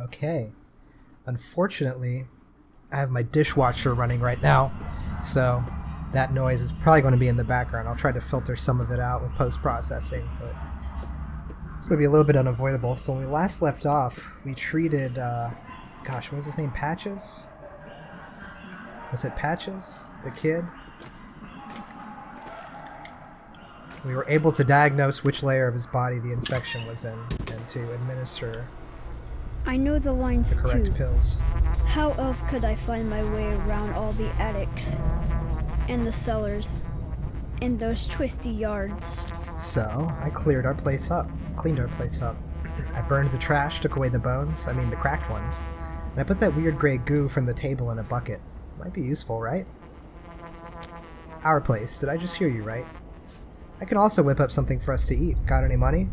Okay. Unfortunately, I have my dishwasher running right now, so that noise is probably going to be in the background. I'll try to filter some of it out with post-processing, but it's going to be a little bit unavoidable. So when we last left off, we treated, gosh, what was his name? Patches? Was it Patches? The kid? We were able to diagnose which layer of his body the infection was in, and to administer I know the lines the correct too. pills. How else could I find my way around all the attics and the cellars and those twisty yards? So, I cleaned our place up. I burned the trash, took away the bones, the cracked ones, and I put that weird gray goo from the table in a bucket. Might be useful, right? Our place. Did I just hear you right? I can also whip up something for us to eat. Got any money?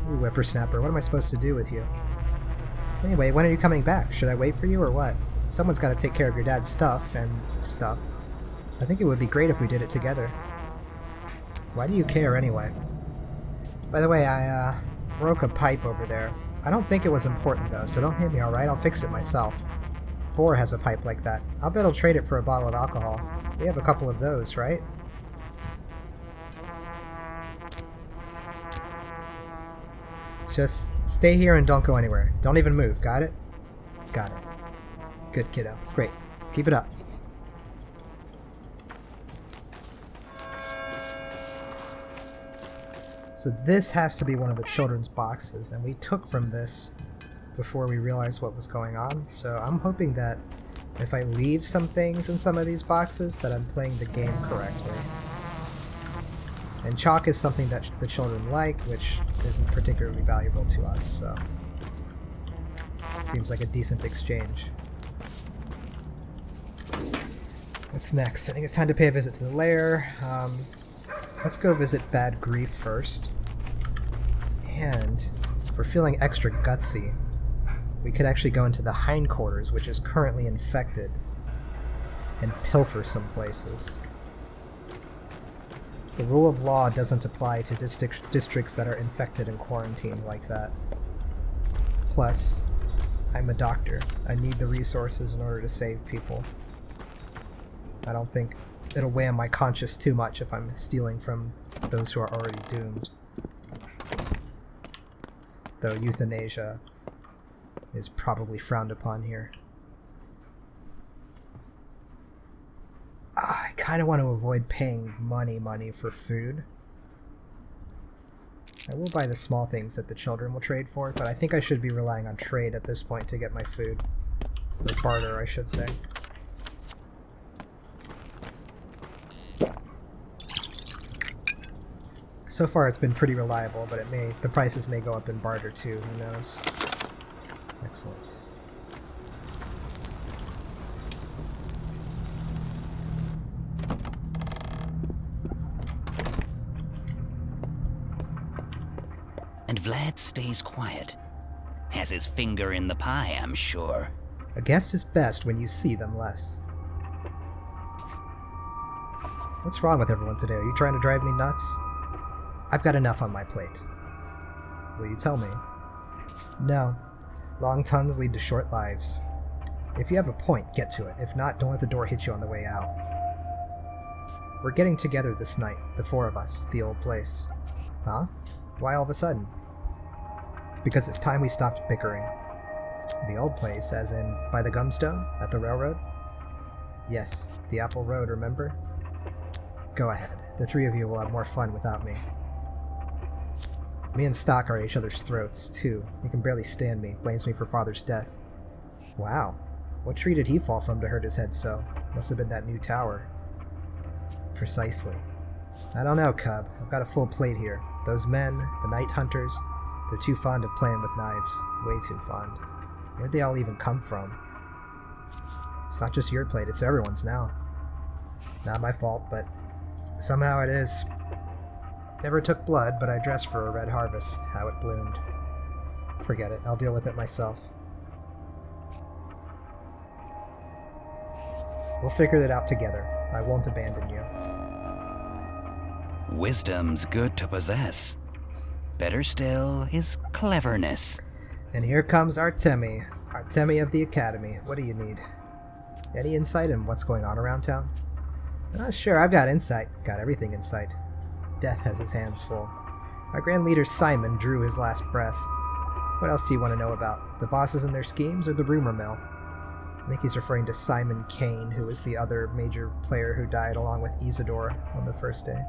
You whippersnapper, what am I supposed to do with you? Anyway, when are you coming back? Should I wait for you or what? Someone's got to take care of your dad's stuff and stuff. I think it would be great if we did it together. Why do you care anyway? By the way, I broke a pipe over there. I don't think it was important though, so don't hit me, alright? I'll fix it myself. Boar has a pipe like that. I'll bet he'll trade it for a bottle of alcohol. We have a couple of those, right? Just stay here and don't go anywhere. Don't even move, got it? Got it. Good, kiddo. Great. Keep it up. So this has to be one of the children's boxes, and we took from this before we realized what was going on. So I'm hoping that if I leave some things in some of these boxes, that I'm playing the game correctly. And chalk is something that the children like, which isn't particularly valuable to us, so seems like a decent exchange. What's next? I think it's time to pay a visit to the lair. Let's go visit Bad Grief first. And if we're feeling extra gutsy, we could actually go into the hindquarters, which is currently infected, and pilfer some places. The rule of law doesn't apply to districts that are infected and quarantined like that. Plus, I'm a doctor. I need the resources in order to save people. I don't think it'll weigh on my conscience too much if I'm stealing from those who are already doomed. Though euthanasia is probably frowned upon here. I kind of want to avoid paying money for food. I will buy the small things that the children will trade for, but I think I should be relying on trade at this point to get my food. Or barter, I should say. So far it's been pretty reliable, but the prices may go up in barter too, who knows. Excellent. And Vlad stays quiet. Has his finger in the pie, I'm sure. A guest is best when you see them less. What's wrong with everyone today? Are you trying to drive me nuts? I've got enough on my plate. Will you tell me? No. Long tongues lead to short lives. If you have a point, get to it. If not, don't let the door hit you on the way out. We're getting together this night, the four of us, the old place. Huh? Why all of a sudden? Because it's time we stopped bickering. The old place, as in by the gumstone? At the railroad? Yes, the Apple Road, remember? Go ahead. The three of you will have more fun without me. Me and Stock are at each other's throats, too. He can barely stand me, blames me for Father's death. Wow. What tree did he fall from to hurt his head so? Must have been that new tower. Precisely. I don't know, Cub. I've got a full plate here. Those men, the night hunters, they're too fond of playing with knives. Way too fond. Where'd they all even come from? It's not just your plate, it's everyone's now. Not my fault, but somehow it is. Never took blood, but I dressed for a red harvest. How it bloomed. Forget it. I'll deal with it myself. We'll figure it out together. I won't abandon you. Wisdom's good to possess. Better still is cleverness. And here comes Artemi. Artemi of the Academy. What do you need? Any insight in what's going on around town? Sure, I've got insight. Got everything in sight. Death has his hands full. Our Grand Leader Simon drew his last breath. What else do you want to know about? The bosses and their schemes, or the rumor mill? I think he's referring to Simon Kane, who was the other major player who died along with Isidore on the first day.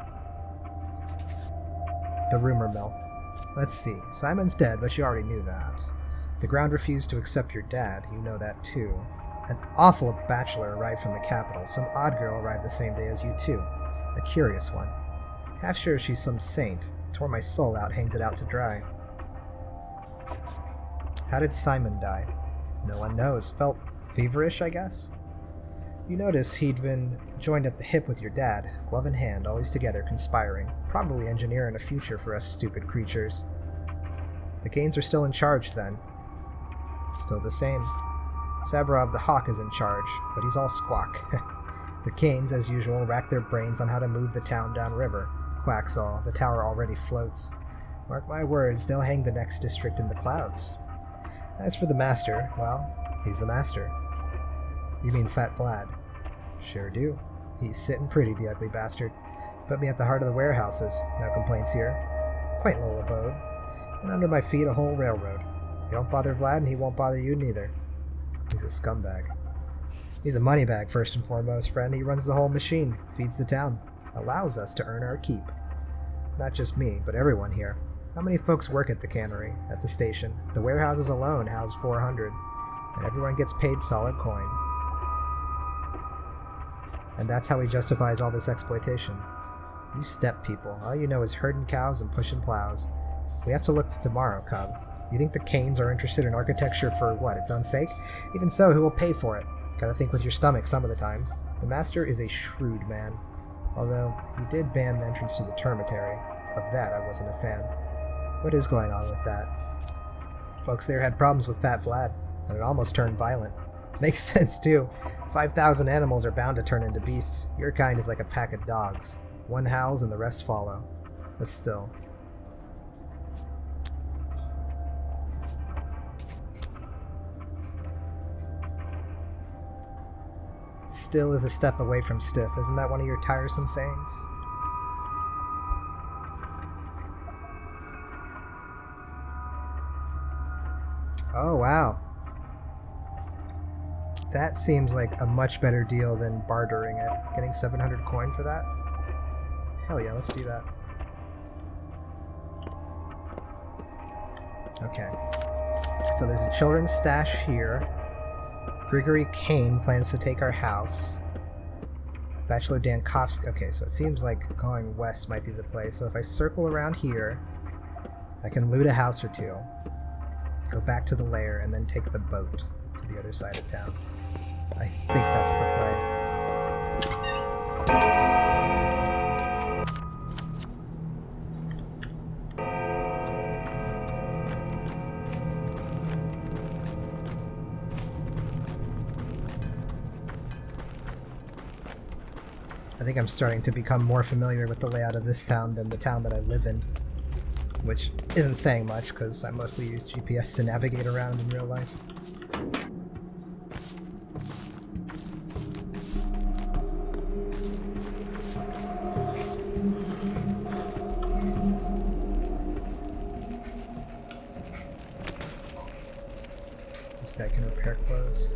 The rumor mill. Let's see. Simon's dead, but you already knew that. The ground refused to accept your dad. You know that too. An awful bachelor arrived from the capital. Some odd girl arrived the same day as you too. A curious one. Half sure she's some saint. Tore my soul out, hanged it out to dry. How did Simon die? No one knows. Felt feverish, I guess? You notice he'd been joined at the hip with your dad, glove in hand, always together, conspiring. Probably engineering a future for us stupid creatures. The Kanes are still in charge, then. Still the same. Sabrov the Hawk is in charge, but he's all squawk. The Kanes, as usual, rack their brains on how to move the town downriver. Quacks all. The tower already floats. Mark my words, they'll hang the next district in the clouds. As for the Master, well, he's the Master. You mean Fat Vlad? Sure do. He's sitting pretty, the ugly bastard. Put me at the heart of the warehouses. No complaints here. Quaint little abode. And under my feet a whole railroad. You don't bother Vlad, and he won't bother you neither. He's a scumbag. He's a moneybag, first and foremost, friend. He runs the whole machine, feeds the town, allows us to earn our keep. Not just me, but everyone here. How many folks work at the cannery, at the station? The warehouses alone house 400, and everyone gets paid solid coin. And that's how he justifies all this exploitation. You steppe people, all you know is herding cows and pushing plows. We have to look to tomorrow, Cub. You think the Kanes are interested in architecture for, what, its own sake? Even so, who will pay for it? Gotta think with your stomach some of the time. The Master is a shrewd man. Although, he did ban the entrance to the termitary. Of that, I wasn't a fan. What is going on with that? Folks there had problems with Fat Vlad, and it almost turned violent. Makes sense, too. 5,000 animals are bound to turn into beasts. Your kind is like a pack of dogs. One howls and the rest follow. But still. Still is a step away from stiff. Isn't that one of your tiresome sayings? Oh, wow. That seems like a much better deal than bartering it. Getting 700 coin for that? Hell yeah, let's do that. Okay. So there's a children's stash here. Grigory Kane plans to take our house. Bachelor Dankovsky. Okay, so it seems like going west might be the place. So if I circle around here, I can loot a house or two, go back to the lair, and then take the boat to the other side of town. I think that's the play. I think I'm starting to become more familiar with the layout of this town than the town that I live in, which isn't saying much because I mostly use GPS to navigate around in real life. This guy can repair clothes.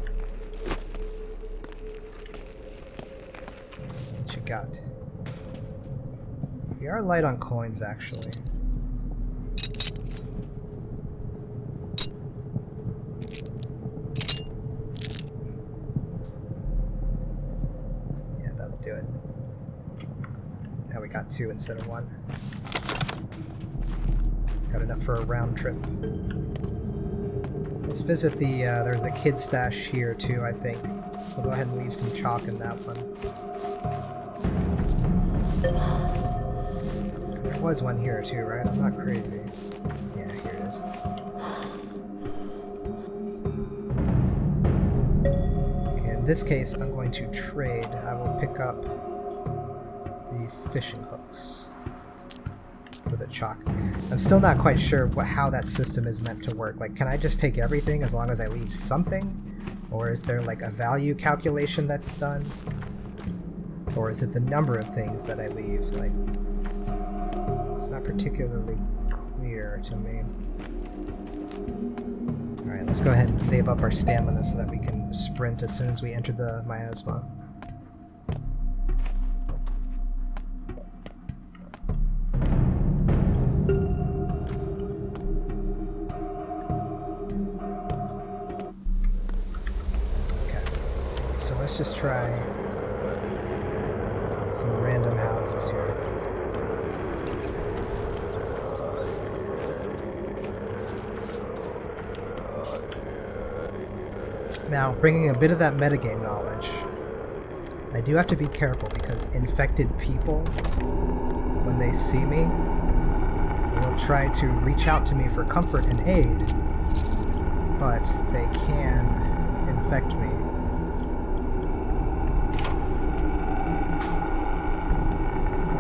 What you got? We are light on coins, actually. Yeah, that'll do it. Now we got 2 instead of 1. Got enough for a round trip. Let's visit the, there's a kid's stash here too, I think. We'll go ahead and leave some chalk in that one. There was one here too, right? I'm not crazy. Yeah, here it is. Okay, in this case, I'm going to trade. I will pick up the fishing hooks for the the chalk. I'm still not quite sure how that system is meant to work. Like, can I just take everything as long as I leave something? Or is there like a value calculation that's done? Or is it the number of things that I leave? Like, it's not particularly clear to me. Alright, let's go ahead and save up our stamina so that we can sprint as soon as we enter the miasma. So let's just try some random houses here. Now, bringing a bit of that metagame knowledge, I do have to be careful because infected people, when they see me, will try to reach out to me for comfort and aid, but they can infect me.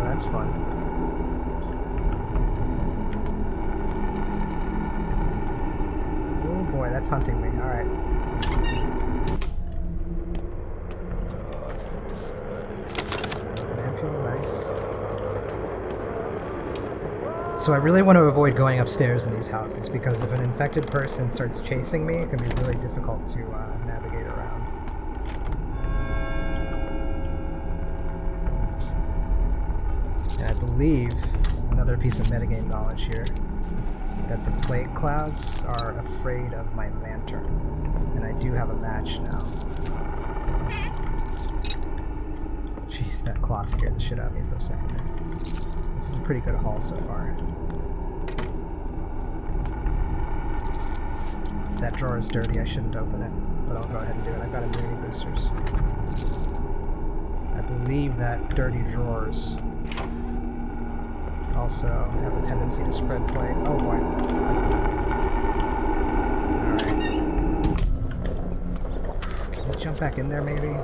That's fun. Oh boy, that's hunting me. Alright. An ampule, nice. So I really want to avoid going upstairs in these houses because if an infected person starts chasing me, it can be really difficult to navigate around. I believe, another piece of metagame knowledge here, that the plague clouds are afraid of my lantern. And I do have a match now. Jeez, that cloth scared the shit out of me for a second there. This is a pretty good haul so far. That drawer is dirty, I shouldn't open it, but I'll go ahead and do it. I've got immunity boosters. I believe that dirty drawers also have a tendency to spread plague. Oh boy. Alright. Can we jump back in there maybe?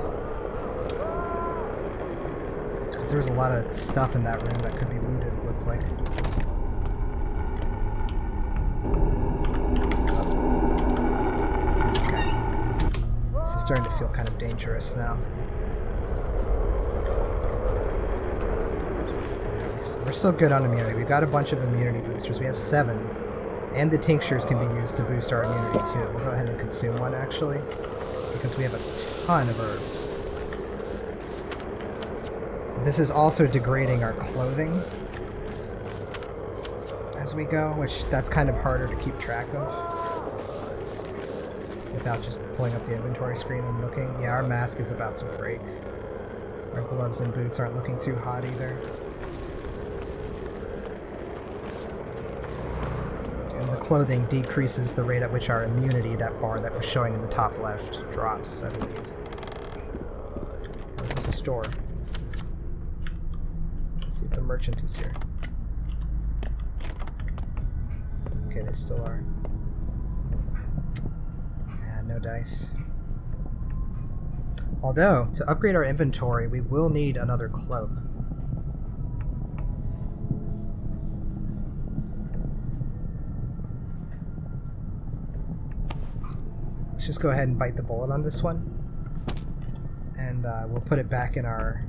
Because there was a lot of stuff in that room that could be looted, it looks like. Okay. This is starting to feel kind of dangerous now. We're still good on immunity. We've got a bunch of immunity boosters. We have 7. And the tinctures can be used to boost our immunity too. We'll go ahead and consume one actually, because we have a ton of herbs. This is also degrading our clothing as we go, which that's kind of harder to keep track of without just pulling up the inventory screen and looking. Yeah, our mask is about to break. Our gloves and boots aren't looking too hot either. Clothing decreases the rate at which our immunity, that bar that was showing in the top left, drops, I believe. This is a store. Let's see if the merchant is here. Okay, they still are. And no dice. Although, to upgrade our inventory, we will need another cloak. Let's just go ahead and bite the bullet on this one, and we'll put it back in our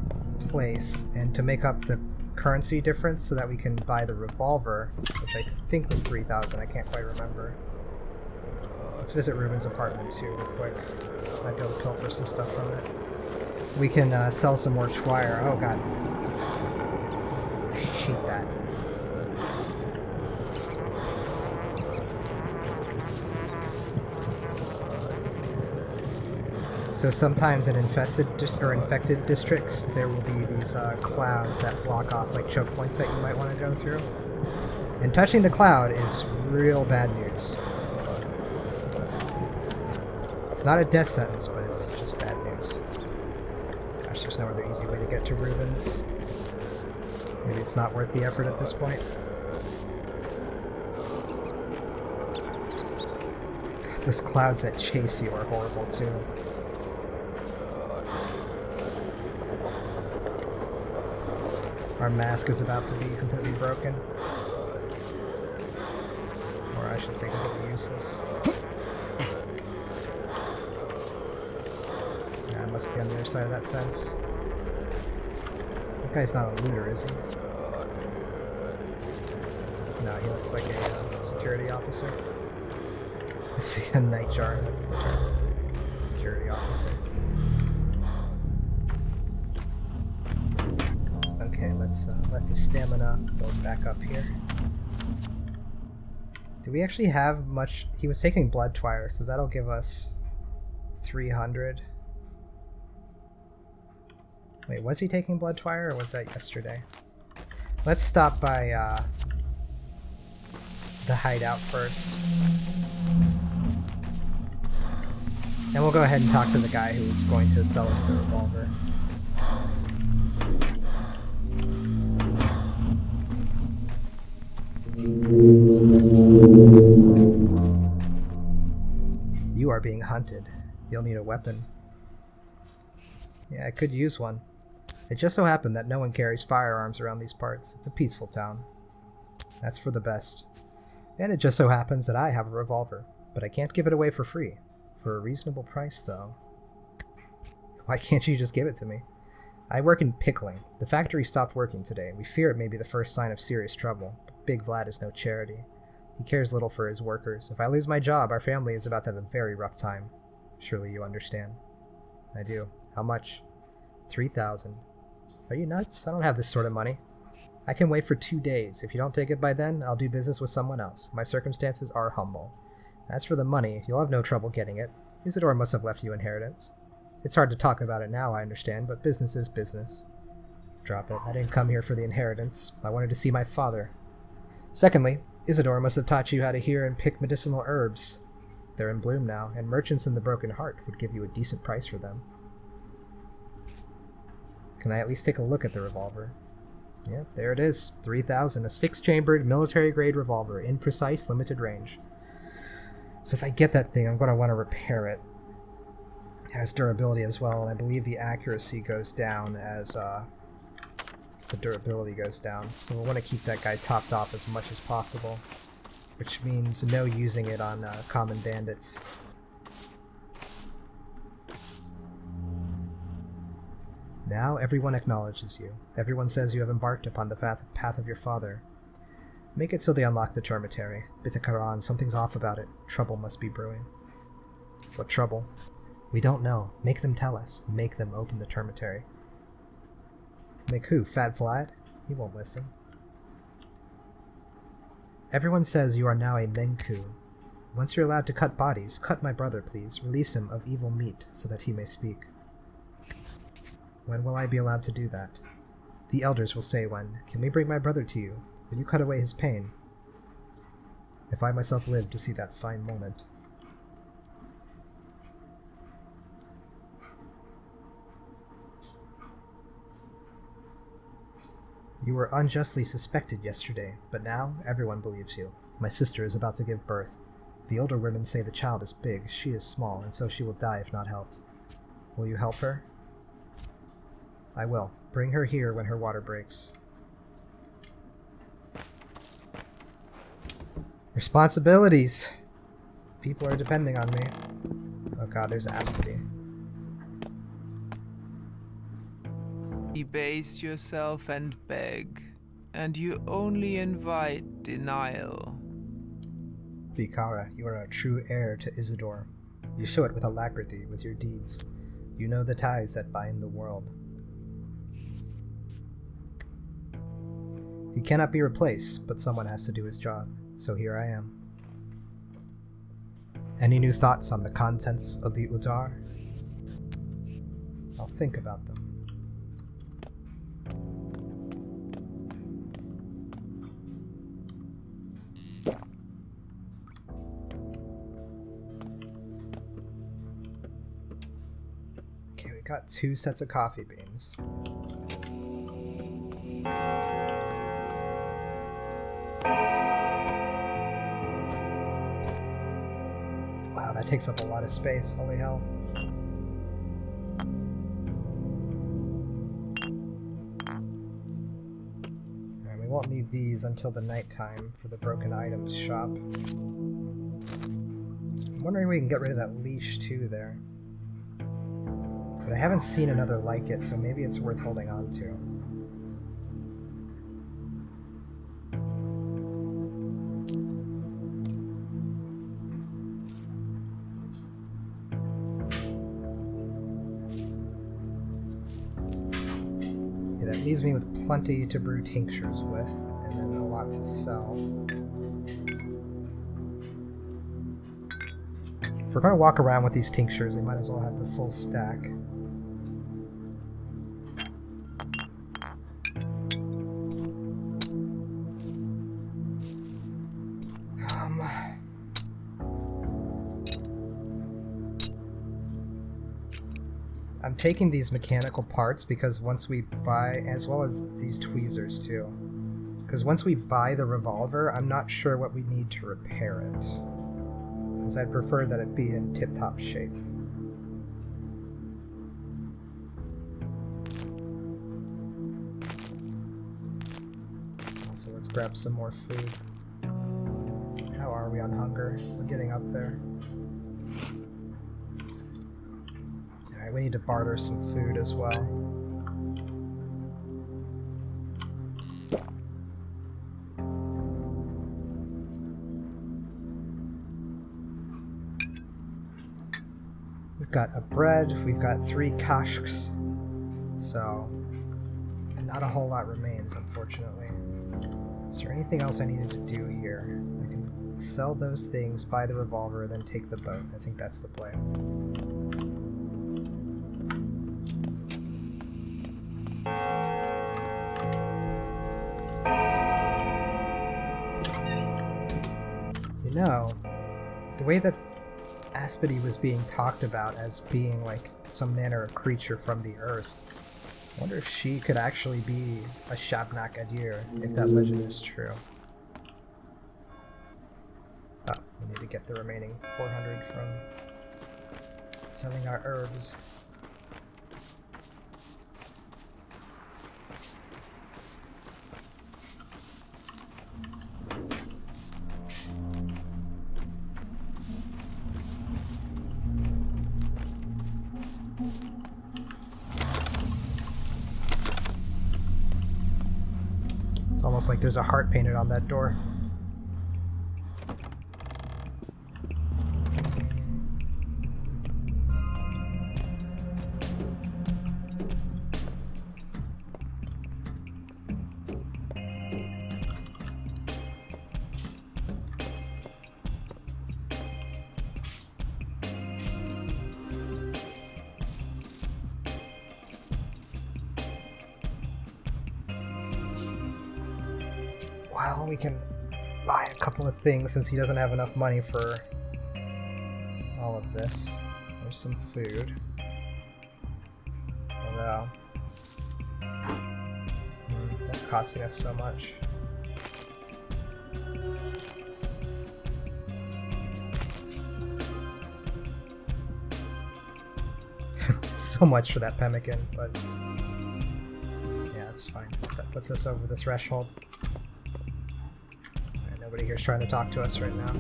place. And to make up the currency difference so that we can buy the revolver, which I think was 3,000, I can't quite remember. Let's visit Ruben's apartment too real quick. Might be able to pilfer some stuff from it. We can sell some more twire. Oh god. I hate that. So sometimes in infested infected districts, there will be these clouds that block off like choke points that you might want to go through. And touching the cloud is real bad news. It's not a death sentence, but it's just bad news. Gosh, there's no other easy way to get to Ruben's. Maybe it's not worth the effort at this point. Those clouds that chase you are horrible too. Our mask is about to be completely broken. should say completely useless. Yeah, I must be on the other side of that fence. That guy's not a looter, is he? No, he looks like a security officer. I see a nightjar, that's the term. Security officer. Okay, let's let the stamina build back up here. Do we actually have much? He was taking blood twire, so that'll give us 300. Wait, was he taking blood twire, or was that yesterday? Let's stop by the hideout first. And we'll go ahead and talk to the guy who's going to sell us the revolver. You are being hunted. You'll need a weapon. Yeah, I could use one. It just so happened that no one carries firearms around these parts. It's a peaceful town. That's for the best. And it just so happens that I have a revolver, but I can't give it away for free. For a reasonable price, though. Why can't you just give it to me? I work in pickling. The factory stopped working today. We fear it may be the first sign of serious trouble. But Big Vlad is no charity. He cares little for his workers. If I lose my job, our family is about to have a very rough time. Surely you understand. I do. How much? 3,000. Are you nuts? I don't have this sort of money. I can wait for 2 days. If you don't take it by then, I'll do business with someone else. My circumstances are humble. As for the money, you'll have no trouble getting it. Isidore must have left you inheritance. It's hard to talk about it now, I understand, but business is business. Drop it. I didn't come here for the inheritance. I wanted to see my father. Secondly, Isidore must have taught you how to hear and pick medicinal herbs. They're in bloom now, and merchants in the Broken Heart would give you a decent price for them. Can I at least take a look at the revolver? Yep, there it is. 3,000. A 6-chambered, military-grade revolver, in precise, limited range. So if I get that thing, I'm going to want to repair it. It has durability as well, and I believe the accuracy goes down as the durability goes down. So we'll want to keep that guy topped off as much as possible, which means no using it on common bandits. Now everyone acknowledges you. Everyone says you have embarked upon the path of your father. Make it so they unlock the termitary. Bitakaran, something's off about it. Trouble must be brewing. What trouble? We don't know. Make them tell us. Make them open the termitary. Make who? Fat Vlad? He won't listen. Everyone says you are now a Menku. Once you're allowed to cut bodies, cut my brother, please. Release him of evil meat so that he may speak. When will I be allowed to do that? The elders will say when. Can we bring my brother to you? Will you cut away his pain? If I myself live to see that fine moment. You were unjustly suspected yesterday, but now everyone believes you. My sister is about to give birth. The older women say the child is big, she is small, and so she will die if not helped. Will you help her? I will. Bring her here when her water breaks. Responsibilities! People are depending on me. Oh god, there's Aspity. Debase yourself and beg, and you only invite denial. Vikara, you are a true heir to Isidore. You show it with alacrity, with your deeds. You know the ties that bind the world. He cannot be replaced, but someone has to do his job, so here I am. Any new thoughts on the contents of the Udar? I'll think about them. Okay, we got 2 sets of coffee beans. Wow, that takes up a lot of space, holy hell. Alright, we won't need these until the nighttime for the broken items shop. wondering if we can get rid of that leash too there. But I haven't seen another like it, so maybe it's worth holding on to. Okay, that leaves me with plenty to brew tinctures with, and then a lot to sell. If we're going to walk around with these tinctures, we might as well have the full stack. I'm taking these mechanical parts because once we buy, as well as these tweezers too, because once we buy the revolver, I'm not sure what we need to repair it. Because I'd prefer that it be in tip-top shape. So let's grab some more food. How are we on hunger? We're getting up there. Alright, we need to barter some food as well. We've got a bread, we've got 3 kashks, so not a whole lot remains, unfortunately. Is there anything else I needed to do here? I can sell those things, buy the revolver, then take the boat. I think that's the plan. You know, the way that Aspity was being talked about as being like some manner of creature from the earth, I wonder if she could actually be a Shabnak Adir, if that legend is true. Oh, we need to get the remaining 400 from selling our herbs. It's almost like there's a heart painted on that door. Well, we can buy a couple of things since he doesn't have enough money for all of this. There's some food. Although, that's costing us so much. So much for that pemmican, but yeah, it's fine. That puts us over the threshold. Nobody here's trying to talk to us right now.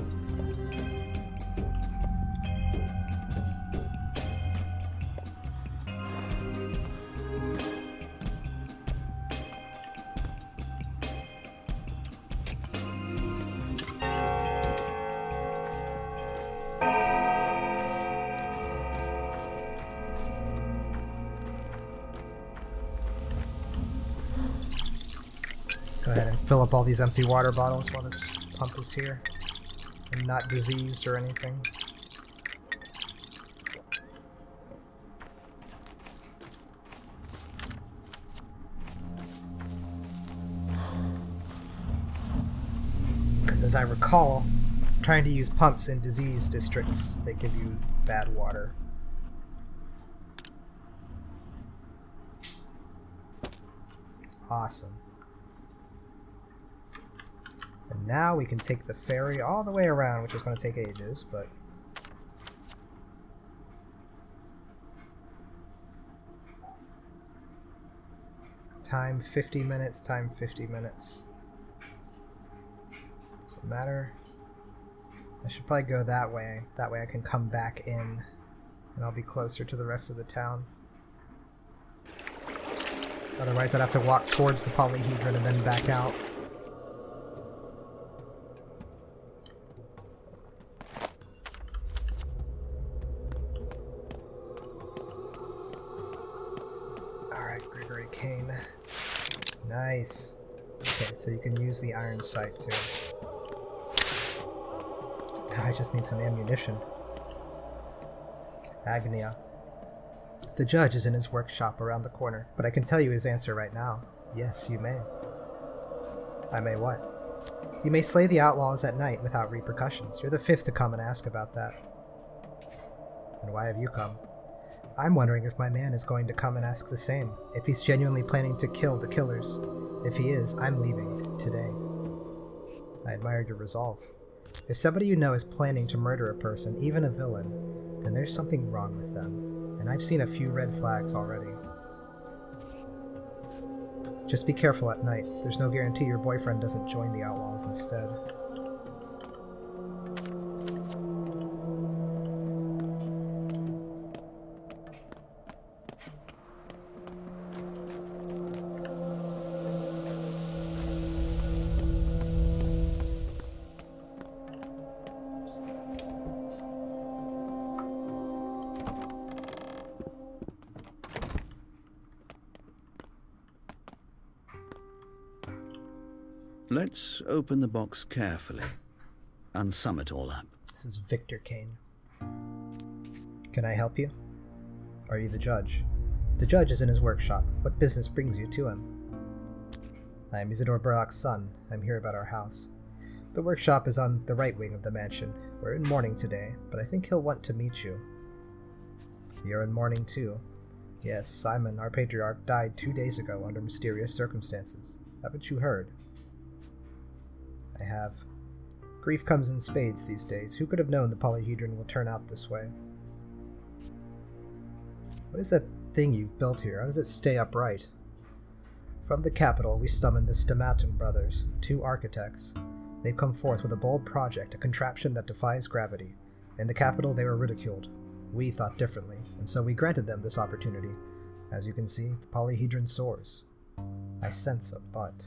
Go ahead and fill up all these empty water bottles while this pump is here. I'm not diseased or anything. Because as I recall, trying to use pumps in disease districts, they give you bad water. Awesome. And now we can take the ferry all the way around, which is going to take ages, but... Time 50 minutes, time 50 minutes. Doesn't matter. I should probably go that way. That way I can come back in, and I'll be closer to the rest of the town. Otherwise I'd have to walk towards the polyhedron and then back out. Alright, Gregory Kane. Nice. Okay, so you can use the iron sight too. I just need some ammunition. Agnia. The judge is in his workshop around the corner, but I can tell you his answer right now. Yes, you may. I may what? You may slay the outlaws at night without repercussions. You're the fifth to come and ask about that. And why have you come? I'm wondering if my man is going to come and ask the same, if he's genuinely planning to kill the killers. If he is, I'm leaving today. I admire your resolve. If somebody you know is planning to murder a person, even a villain, then there's something wrong with them, and I've seen a few red flags already. Just be careful at night. There's no guarantee your boyfriend doesn't join the outlaws instead. Let's open the box carefully and sum it all up. This is Victor Kane. Can I help you? Are you the judge? The judge is in his workshop. What business brings you to him? I am Isidore Burlock's son. I'm here about our house. The workshop is on the right wing of the mansion. We're in mourning today, but I think he'll want to meet you. You're in mourning too. Yes, Simon, our patriarch, died 2 days ago under mysterious circumstances. Haven't you heard? I have. Grief comes in spades these days. Who could have known the polyhedron will turn out this way? What is that thing you've built here? How does it stay upright? From the capital, we summoned the Stamaton brothers, 2 architects. They've come forth with a bold project, a contraption that defies gravity. In the capital, they were ridiculed. We thought differently, and so we granted them this opportunity. As you can see, the polyhedron soars. I sense a but.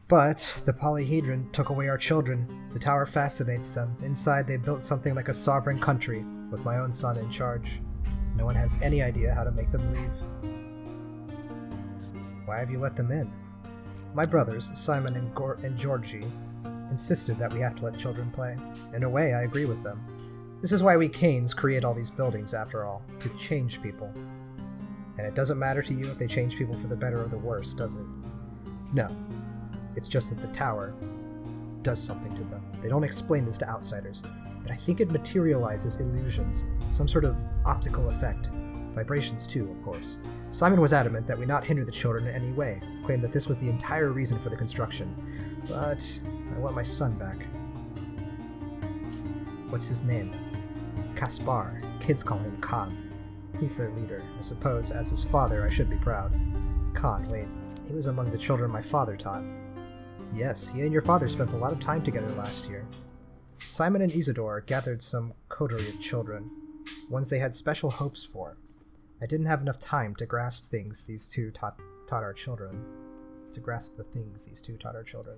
But the polyhedron took away our children. The tower fascinates them. Inside, they built something like a sovereign country, with my own son in charge. No one has any idea how to make them leave. Why have you let them in? My brothers, Simon and Georgie, insisted that we have to let children play. In a way, I agree with them. This is why we Kanes create all these buildings, after all, to change people. And it doesn't matter to you if they change people for the better or the worse, does it? No. It's just that the tower does something to them. They don't explain this to outsiders, but I think it materializes illusions, some sort of optical effect. Vibrations too, of course. Simon was adamant that we not hinder the children in any way, claimed that this was the entire reason for the construction. But I want my son back. What's his name? Kaspar. Kids call him Khan. He's their leader. I suppose, as his father, I should be proud. Khan, wait. He was among the children my father taught. Yes, he and your father spent a lot of time together last year. Simon and Isidore gathered some coterie of children, ones they had special hopes for. I didn't have enough time to grasp things these two taught our children. To grasp the things these two taught our children.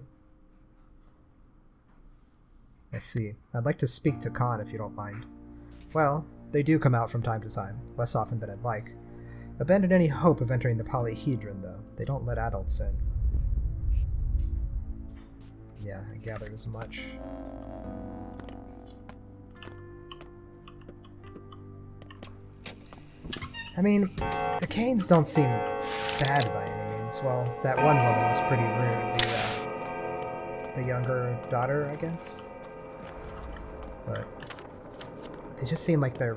I see. I'd like to speak to Khan if you don't mind. Well, they do come out from time to time, less often than I'd like. Abandon any hope of entering the polyhedron, though. They don't let adults in. Yeah, I gathered as much. I mean, the Kanes don't seem bad by any means. Well, that one woman was pretty rude. The younger daughter, I guess? But they just seem like they're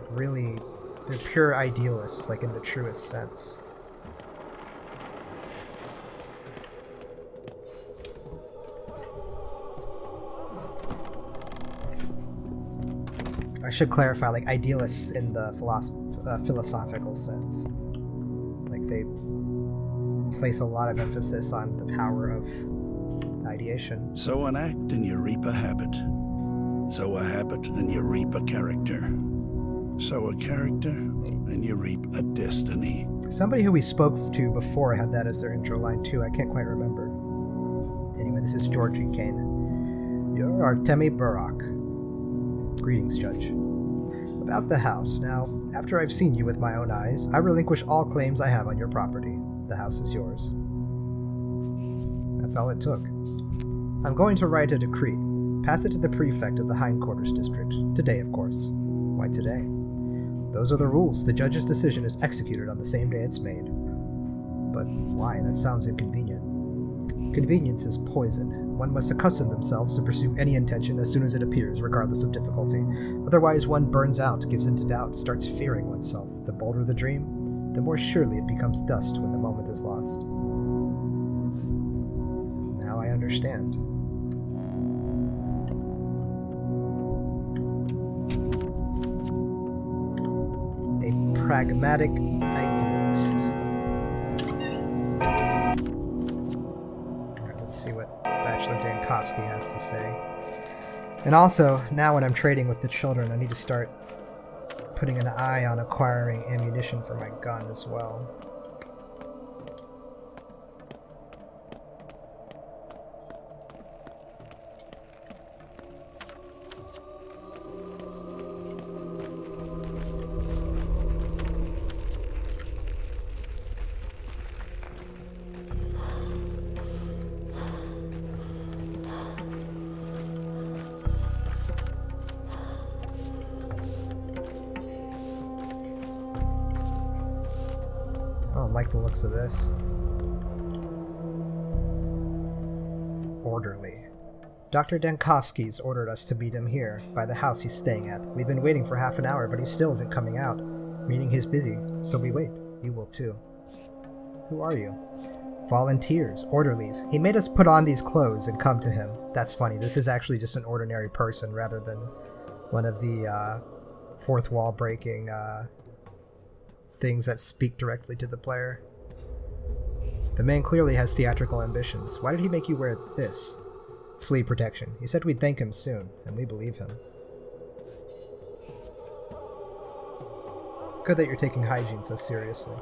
pure idealists, like in the truest sense. I should clarify, like, idealists in the philosophical sense. Like, they place a lot of emphasis on the power of ideation. So an act in your Reaper habit. Sow a habit and you reap a character. Sow a character and you reap a destiny. Somebody who we spoke to before had that as their intro line too. I can't quite remember. Anyway, this is Georgie Kane. You're Artemi Burak. Greetings, Judge. About the house. Now, after I've seen you with my own eyes, I relinquish all claims I have on your property. The house is yours. That's all it took. I'm going to write a decree. Pass it to the prefect of the Hindquarters District. Today, of course. Why today? Those are the rules. The judge's decision is executed on the same day it's made. But why? That sounds inconvenient. Convenience is poison. One must accustom themselves to pursue any intention as soon as it appears, regardless of difficulty. Otherwise, one burns out, gives in to doubt, starts fearing oneself. The bolder the dream, the more surely it becomes dust when the moment is lost. Now I understand. A pragmatic idealist. Alright, let's see what Bachelor Dankovsky has to say. And also, now when I'm trading with the children, I need to start putting an eye on acquiring ammunition for my gun as well. I don't like the looks of this. Orderly. Dr. Dankovsky's ordered us to meet him here, by the house he's staying at. We've been waiting for half an hour, but he still isn't coming out. Meaning he's busy, so we wait. You will too. Who are you? Volunteers, orderlies. He made us put on these clothes and come to him. That's funny. This is actually just an ordinary person rather than one of the fourth wall breaking things that speak directly to the player. The man clearly has theatrical ambitions. Why did he make you wear this? Flea protection. He said we'd thank him soon, and we believe him. Good that you're taking hygiene so seriously.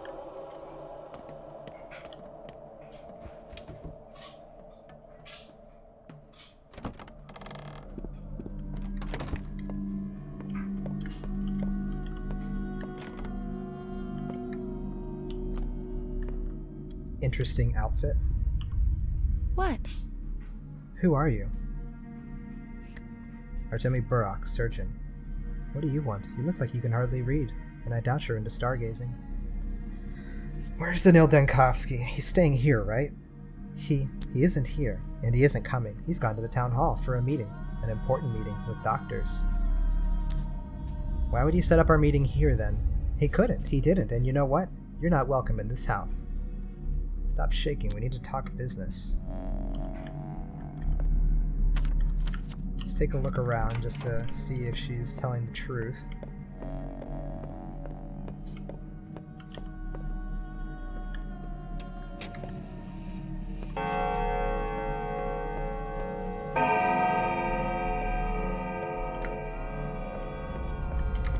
Interesting outfit. What? Who are you? Artemi Burak, surgeon. What do you want? You look like you can hardly read, and I doubt you're into stargazing. Where's Danil Dankovsky? He's staying here, right? He isn't here, and he isn't coming. He's gone to the town hall for a meeting, an important meeting with doctors. Why would he set up our meeting here then? He couldn't, he didn't, and you know what? You're not welcome in this house. Stop shaking, we need to talk business. Let's take a look around just to see if she's telling the truth.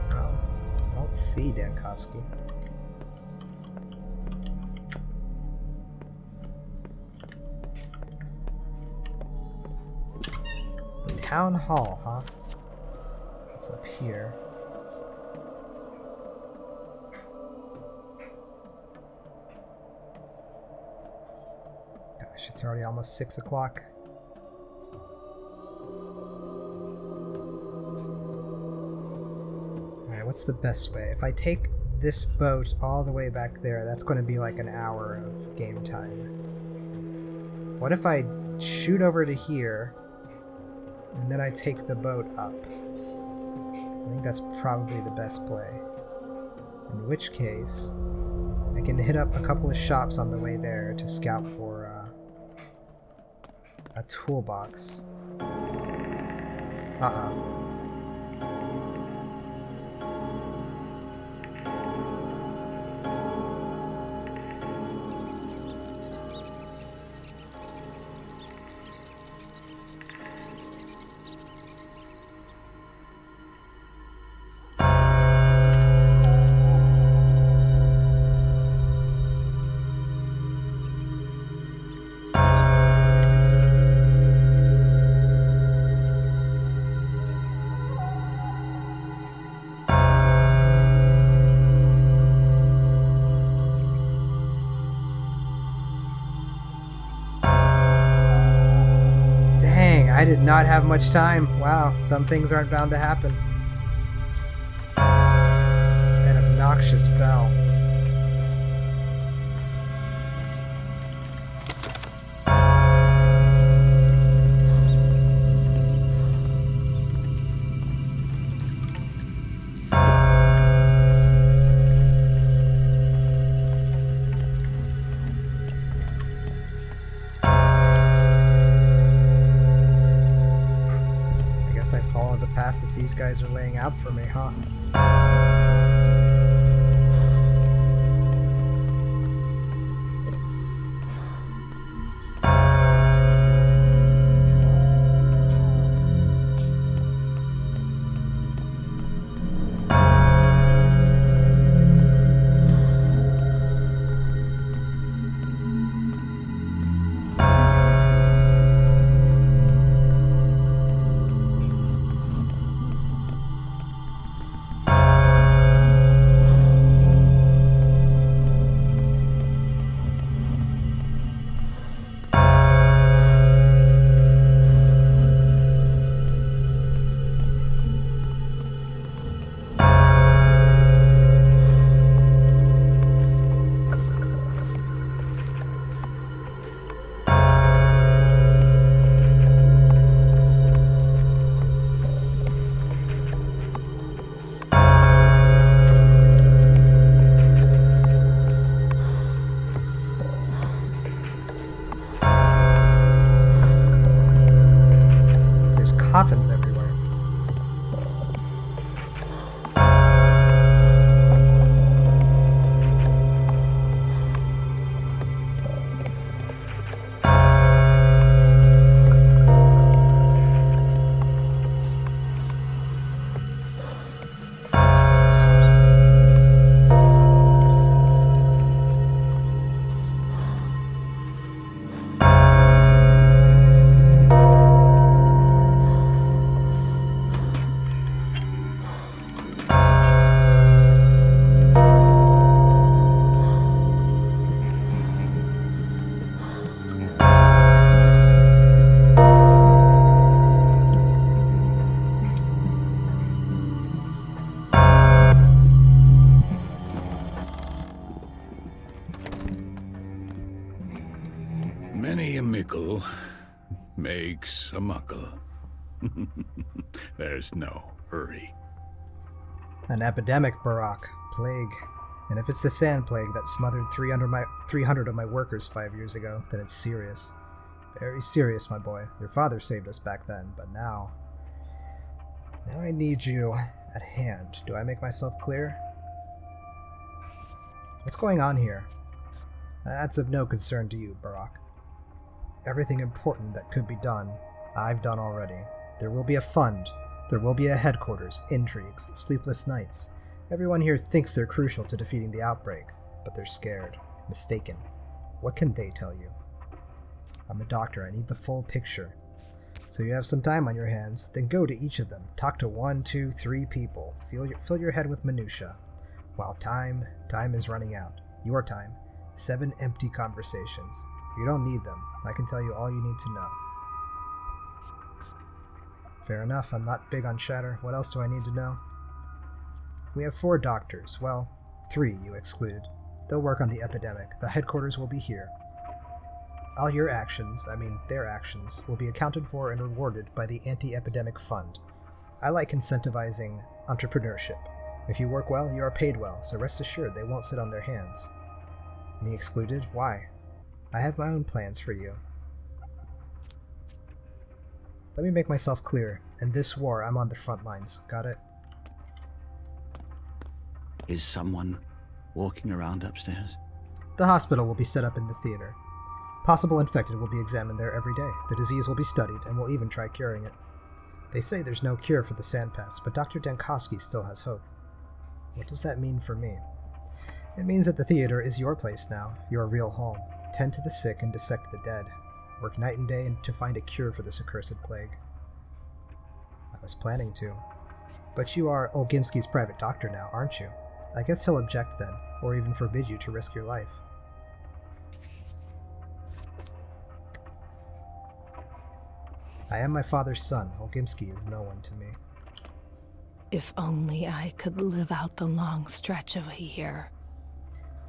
Well, I don't see Dankovsky. Town hall, huh? What's up here? Gosh, it's already almost 6 o'clock. Alright, what's the best way? If I take this boat all the way back there, that's going to be like an hour of game time. What if I shoot over to here and then I take the boat up? I think that's probably the best play. In which case, I can hit up a couple of shops on the way there to scout for a toolbox. Uh-oh. did not have much time. Wow, some things aren't bound to happen. That obnoxious bell. I follow the path that these guys are laying out for me, huh? Coffins everywhere. Many a mickle makes a muckle. There's no hurry. An epidemic, Barack. Plague. And if it's the sand plague that smothered 300 of my workers 5 years ago, then it's serious. Very serious, my boy. Your father saved us back then, but now I need you at hand. Do I make myself clear? What's going on here? That's of no concern to you, Barack. Everything important that could be done, I've done already. There will be a fund. There will be a headquarters, intrigues, sleepless nights. Everyone here thinks they're crucial to defeating the outbreak, but they're scared, mistaken. What can they tell you? I'm a doctor. I need the full picture. So you have some time on your hands, then go to each of them. Talk to 1, 2, 3 people. Fill your head with minutia. While time is running out. Your time. 7 empty conversations. You don't need them. I can tell you all you need to know. Fair enough. I'm not big on chatter. What else do I need to know? We have 4 doctors. Well, 3 you excluded. They'll work on the epidemic. The headquarters will be here. All your actions, their actions, will be accounted for and rewarded by the Anti-Epidemic Fund. I like incentivizing entrepreneurship. If you work well, you are paid well, so rest assured they won't sit on their hands. Me excluded? Why? I have my own plans for you. Let me make myself clear. In this war, I'm on the front lines. Got it? Is someone walking around upstairs? The hospital will be set up in the theater. Possible infected will be examined there every day. The disease will be studied, and we'll even try curing it. They say there's no cure for the sandpest, but Dr. Dankovsky still has hope. What does that mean for me? It means that the theater is your place now, your real home. Tend to the sick and dissect the dead. Work night and day to find a cure for this accursed plague. I was planning to. But you are Olgimsky's private doctor now, aren't you? I guess he'll object then, or even forbid you to risk your life. I I am my father's son. Olgimsky is no one to me. If only I could live out the long stretch of a year.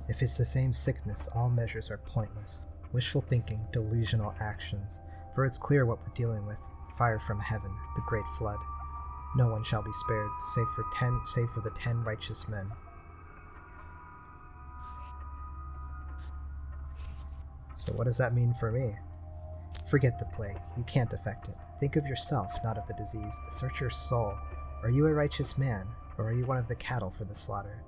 If it's the same sickness, all measures are pointless. Wishful thinking, delusional actions. For it's clear what we're dealing with. Fire from heaven, the great flood. No one shall be spared, save for the 10 righteous men. So what does that mean for me? Forget the plague. You can't affect it. Think of yourself, not of the disease. Search your soul. Are you a righteous man, or are you one of the cattle for the slaughter?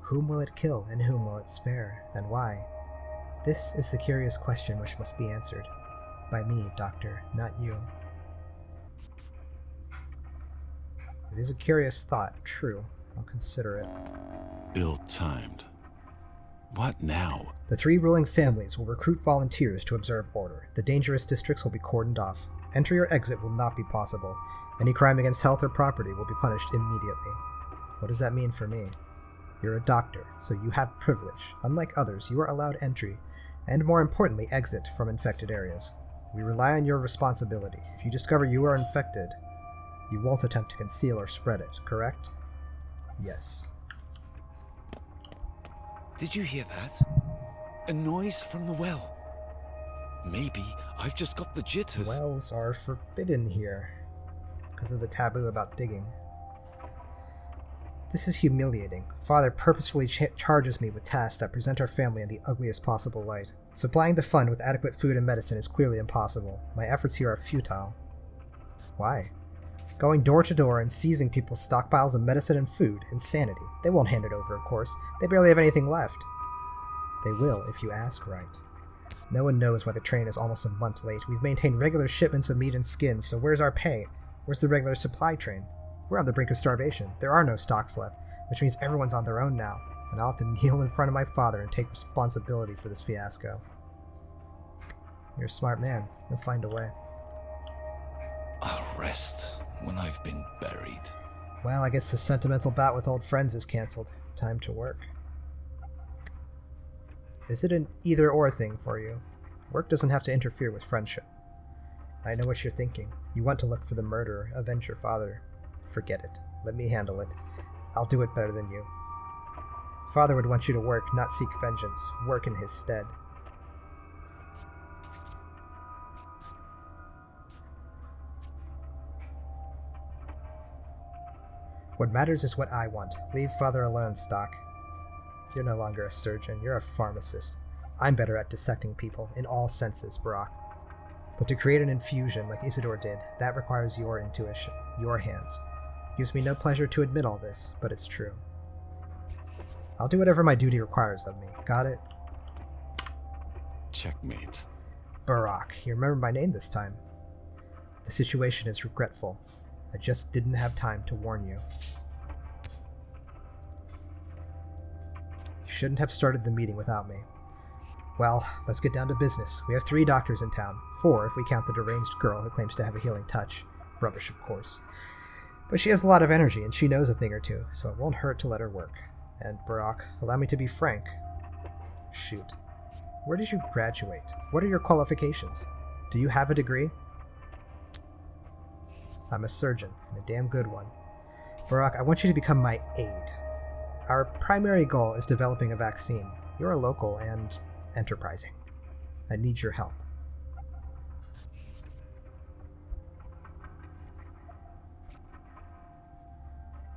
Whom will it kill, and whom will it spare, and why? This is the curious question which must be answered. By me, doctor, not you. It is a curious thought, true. I'll consider it. Ill-timed. What now? The 3 ruling families will recruit volunteers to observe order. The dangerous districts will be cordoned off. Entry or exit will not be possible. Any crime against health or property will be punished immediately. What does that mean for me? You're a doctor, so you have privilege. Unlike others, you are allowed entry, and more importantly, exit from infected areas. We rely on your responsibility. If you discover you are infected, you won't attempt to conceal or spread it, correct? Yes. Did you hear that? A noise from the well. Maybe I've just got the jitters. Wells are forbidden here, because of the taboo about digging. This is humiliating. Father purposefully charges me with tasks that present our family in the ugliest possible light. Supplying the fund with adequate food and medicine is clearly impossible. My efforts here are futile. Why? Going door to door and seizing people's stockpiles of medicine and food. Insanity. They won't hand it over, of course. They barely have anything left. They will, if you ask right. No one knows why the train is almost a month late. We've maintained regular shipments of meat and skins, so where's our pay? Where's the regular supply train? We're on the brink of starvation. There are no stocks left, which means everyone's on their own now, and I'll have to kneel in front of my father and take responsibility for this fiasco. You're a smart man. You'll find a way. I'll rest when I've been buried. Well, I guess the sentimental bout with old friends is cancelled. Time to work. Is it an either-or thing for you? Work doesn't have to interfere with friendship. I know what you're thinking. You want to look for the murderer, avenge your father. Forget it. Let me handle it. I'll do it better than you. Father would want you to work, not seek vengeance. Work in his stead. What matters is what I want. Leave Father alone, Stock. You're no longer a surgeon, you're a pharmacist. I'm better at dissecting people, in all senses, Brock. But to create an infusion like Isidore did, that requires your intuition, your hands. It gives me no pleasure to admit all this, but it's true. I'll do whatever my duty requires of me. Got it? Checkmate. Barak, you remember my name this time. The situation is regretful. I just didn't have time to warn you. You shouldn't have started the meeting without me. Well, let's get down to business. We have 3 doctors in town. 4 if we count the deranged girl who claims to have a healing touch. Rubbish, of course. But she has a lot of energy, and she knows a thing or two, so it won't hurt to let her work. And, Barak, allow me to be frank. Shoot. Where did you graduate? What are your qualifications? Do you have a degree? I'm a surgeon, and a damn good one. Barak, I want you to become my aide. Our primary goal is developing a vaccine. You're a local and enterprising. I need your help.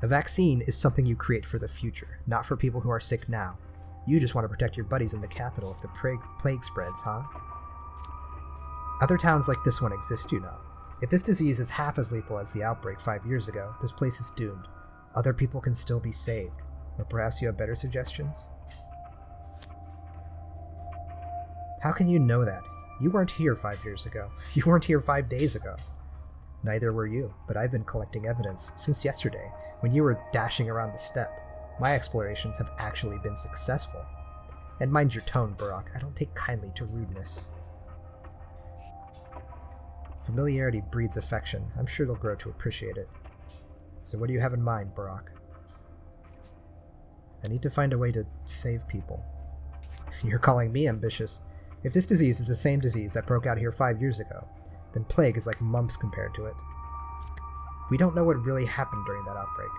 A vaccine is something you create for the future, not for people who are sick now. You just want to protect your buddies in the capital if the plague spreads, huh? Other towns like this one exist, you know. If this disease is half as lethal as the outbreak 5 years ago, this place is doomed. Other people can still be saved. Or perhaps you have better suggestions? How can you know that? You weren't here 5 years ago. You weren't here 5 days ago. Neither were you, but I've been collecting evidence since yesterday, when you were dashing around the steppe. My explorations have actually been successful. And mind your tone, Barak. I don't take kindly to rudeness. Familiarity breeds affection. I'm sure they'll grow to appreciate it. So what do you have in mind, Barak? I need to find a way to save people. You're calling me ambitious. If this disease is the same disease that broke out here 5 years ago, then plague is like mumps compared to it. We don't know what really happened during that outbreak.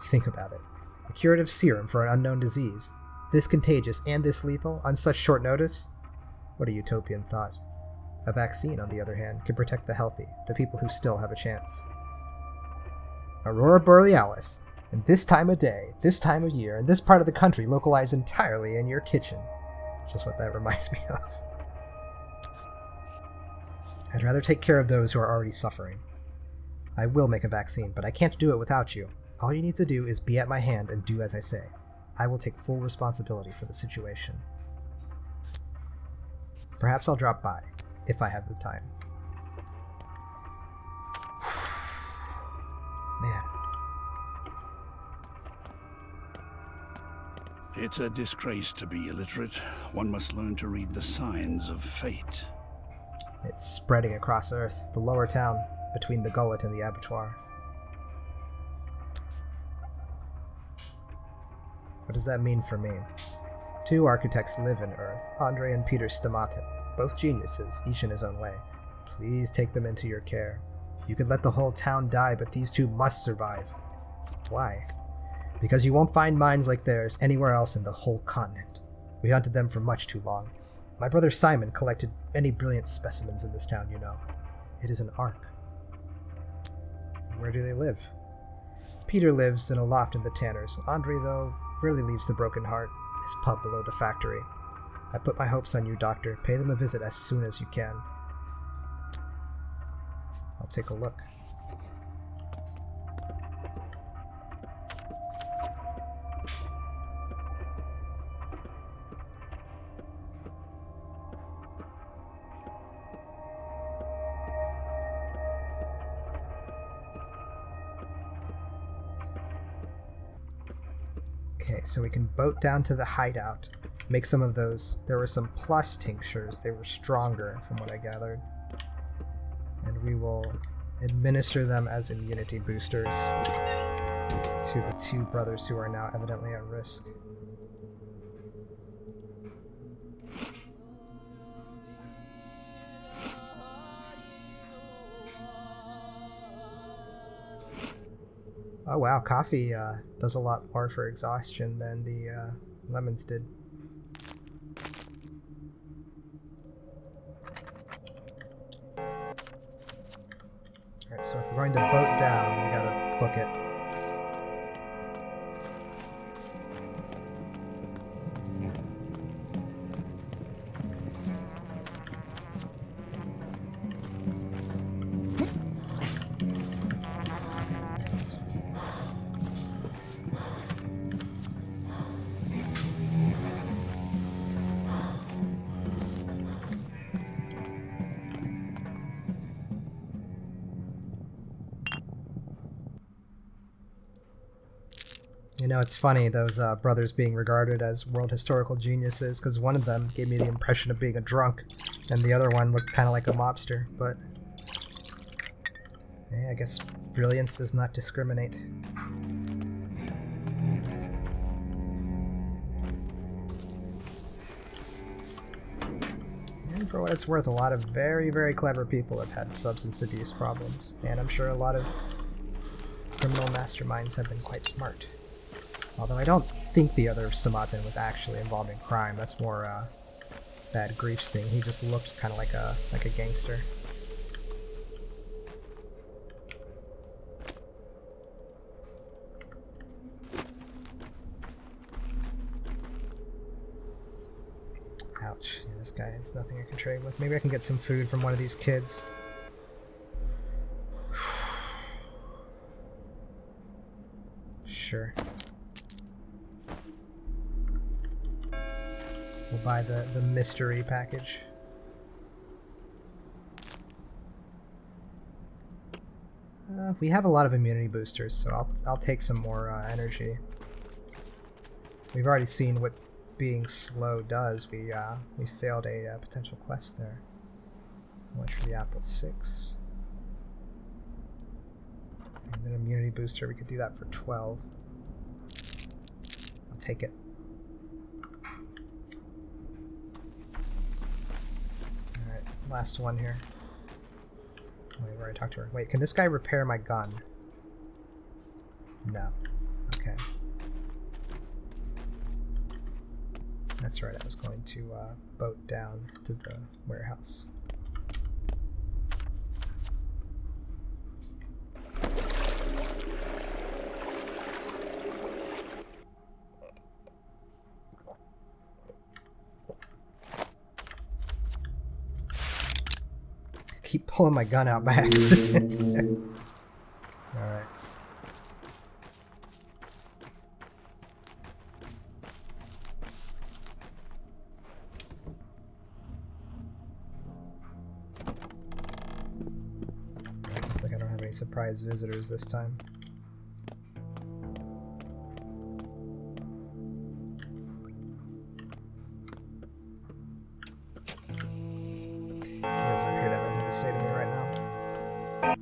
Think about it. A curative serum for an unknown disease, this contagious and this lethal, on such short notice? What a utopian thought. A vaccine, on the other hand, can protect the healthy, the people who still have a chance. Aurora Borealis, and this time of day, this time of year, and this part of the country localized entirely in your kitchen. It's just what that reminds me of. I'd rather take care of those who are already suffering. I will make a vaccine, but I can't do it without you. All you need to do is be at my hand and do as I say. I will take full responsibility for the situation. Perhaps I'll drop by, if I have the time. Man. It's a disgrace to be illiterate. One must learn to read the signs of fate. It's spreading across Earth, the lower town, between the gullet and the abattoir. What does that mean for me? Two architects live in Earth, Andre and Peter Stomatin, both geniuses, each in his own way. Please take them into your care. You could let the whole town die, but these two must survive. Why? Because you won't find minds like theirs anywhere else in the whole continent. We hunted them for much too long. My brother Simon collected many brilliant specimens in this town, you know. It is an ark. Where do they live? Peter lives in a loft in the Tanners. Andre, though, rarely leaves the Broken Heart, his pub below the factory. I put my hopes on you, Doctor. Pay them a visit as soon as you can. I'll take a look. Okay, so we can boat down to the hideout, make some of those. There were some plus tinctures. They were stronger from what I gathered. And we will administer them as immunity boosters to the two brothers who are now evidently at risk. Oh wow, coffee does a lot more for exhaustion than the lemons did. Alright, so if we're going to boat down, we gotta book it. You know, it's funny, those brothers being regarded as world historical geniuses, because one of them gave me the impression of being a drunk, and the other one looked kind of like a mobster, but yeah, I guess brilliance does not discriminate. And for what it's worth, a lot of very, very clever people have had substance abuse problems, and I'm sure a lot of criminal masterminds have been quite smart. Although I don't think the other Stomatin was actually involved in crime. That's more bad griefs thing. He just looked kind of like a gangster. Ouch. Yeah, this guy has nothing I can trade with. Maybe I can get some food from one of these kids. Sure. We'll buy the mystery package. We have a lot of immunity boosters, so I'll take some more energy. We've already seen what being slow does. We failed a potential quest there. How much for the apple? 6. And then immunity booster, we could do that for 12. I'll take it. Alright, last one here. Wait, where I talked to her. Wait, can this guy repair my gun? No. Okay. That's right, I was going to boat down to the warehouse. Keep pulling my gun out by accident. Alright. Looks like I don't have any surprise visitors this time. Say to me right now.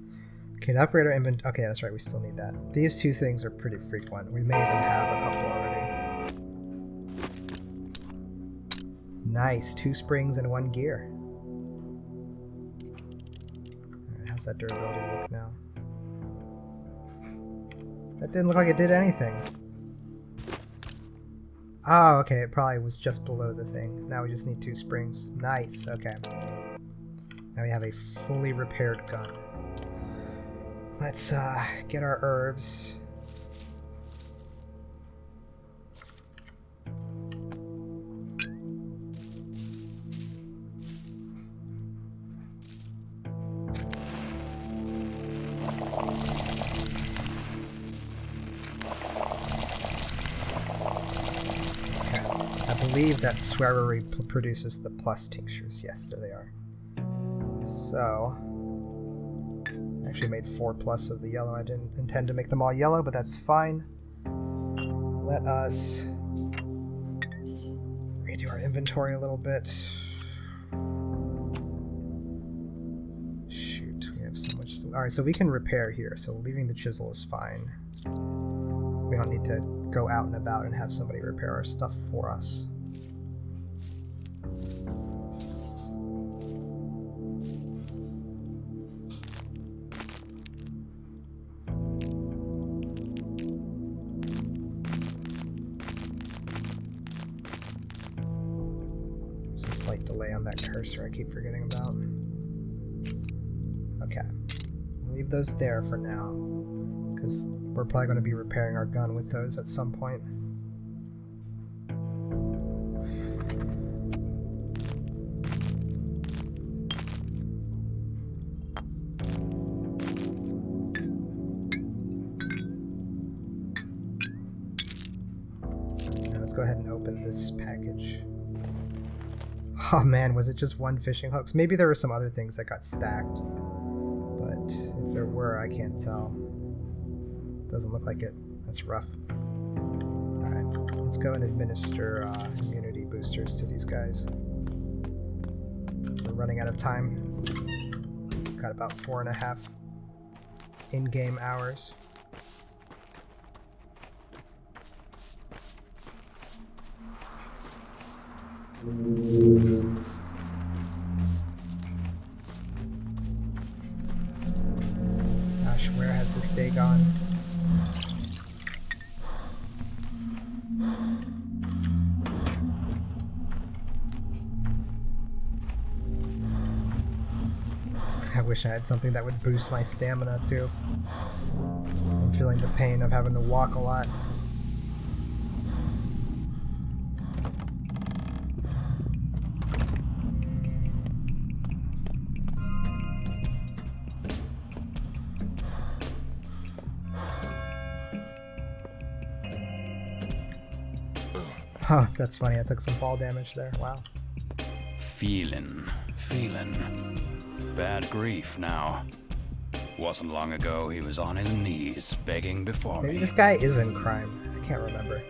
Okay, to upgrade our inventory. Okay, that's right, we still need that. These two things are pretty frequent. We may even have a couple already. Nice, 2 springs and 1 gear. Alright, how's that durability look now? That didn't look like it did anything. Oh, okay, it probably was just below the thing. Now we just need 2 springs. Nice, okay. Now we have a fully repaired gun. Let's get our herbs. Okay. I believe that Swearery produces the plus tinctures. Yes, there they are. So, I actually made 4 plus of the yellow. I didn't intend to make them all yellow, but that's fine. Let us redo our inventory a little bit. Shoot, we have so much. Alright, so we can repair here, so leaving the chisel is fine. We don't need to go out and about and have somebody repair our stuff for us. Delay on that cursor I keep forgetting about. Okay. Leave those there for now, because we're probably going to be repairing our gun with those at some point. Now let's go ahead and open this package. Oh man, was it just 1 fishing hooks? Maybe there were some other things that got stacked, but if there were, I can't tell. Doesn't look like it. That's rough. Alright, let's go and administer immunity boosters to these guys. We're running out of time. Got about 4.5 in-game hours. Gosh, where has this day gone? I wish I had something that would boost my stamina too. I'm feeling the pain of having to walk a lot. Huh, that's funny. I took some fall damage there. Wow. Feeling. Bad grief now. Wasn't long ago he was on his knees begging before Maybe me. this guy is in crime. I can't remember.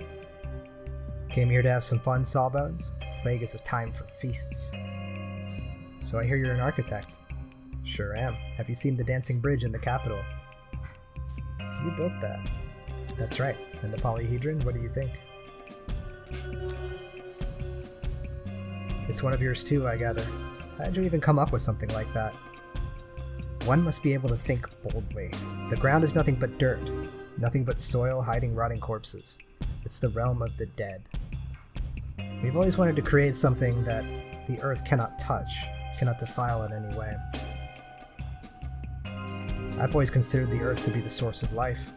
Came here to have some fun, Sawbones. Plague is a time for feasts. So I hear you're an architect. Sure am. Have you seen the dancing bridge in the capital? You built that. That's right. And the polyhedron, what do you think? It's one of yours too, I gather. How did you even come up with something like that? One must be able to think boldly. The ground is nothing but dirt, nothing but soil hiding rotting corpses. It's the realm of the dead. We've always wanted to create something that the earth cannot touch, cannot defile in any way. I've always considered the earth to be the source of life.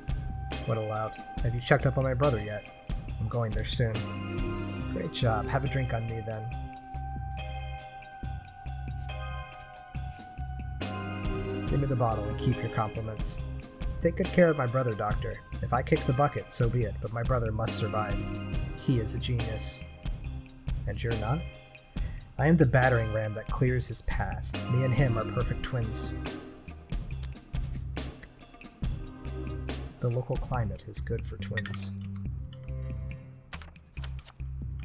What allowed? Have you checked up on my brother yet? I'm going there soon. Great job. Have a drink on me then. Give me the bottle and keep your compliments. Take good care of my brother, Doctor. If I kick the bucket, so be it, but my brother must survive. He is a genius. And you're not? I am the battering ram that clears his path. Me and him are perfect twins. The local climate is good for twins.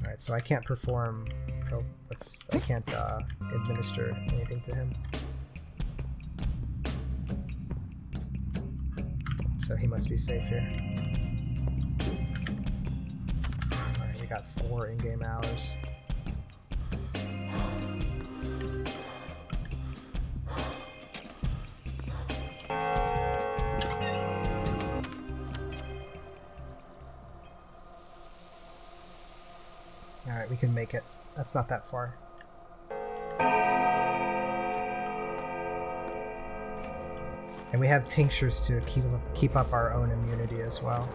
Alright, so I can't perform... I can't administer anything to him. So he must be safe here. Alright, we got 4 in-game hours. Alright, we can make it. That's not that far. And we have tinctures to keep up our own immunity as well.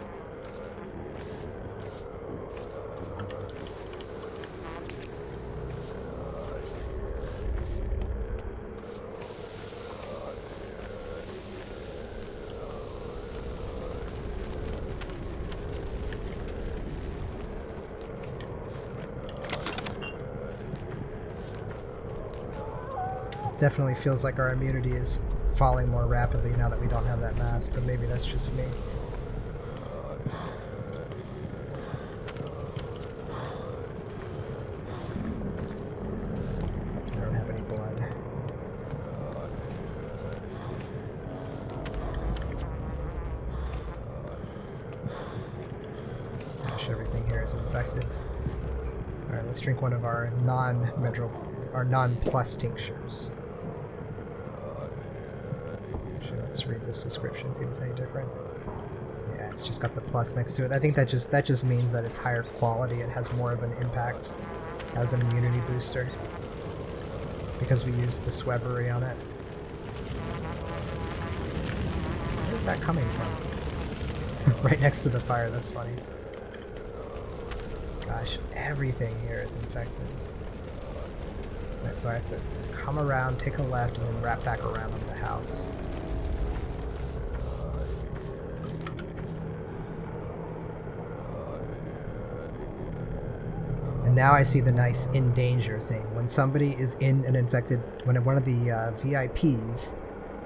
Definitely feels like our immunity is falling more rapidly now that we don't have that mask, but maybe that's just me. I don't have any blood. Gosh, everything here is infected. Alright, let's drink one of our non-plus tinctures. Let's read this description, see if it's any different. Yeah, it's just got the plus next to it. I think that just means that it's higher quality, it has more of an impact as an immunity booster. Because we used the Swevery on it. Where's that coming from? Right next to the fire, that's funny. Gosh, everything here is infected. Right, so I have to come around, take a left, and then wrap back around on the house. And now I see the nice in danger thing. When somebody is in an infected, when one of the VIP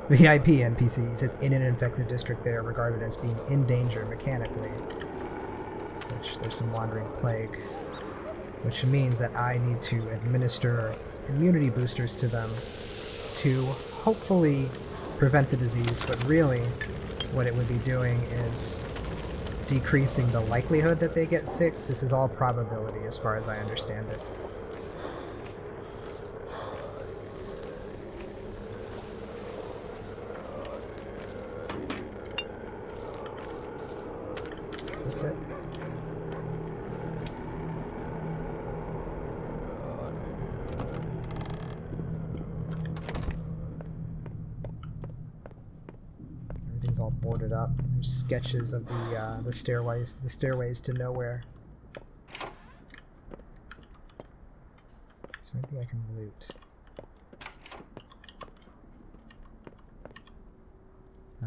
NPCs is in an infected district, they are regarded as being in danger mechanically. Which there's some wandering plague. Which means that I need to administer immunity boosters to them to hopefully prevent the disease, but really what it would be doing is decreasing the likelihood that they get sick. This is all probability as far as I understand it. Is this it? Everything's all boarded up. There's sketches of the stairways to nowhere. Is there anything I can loot?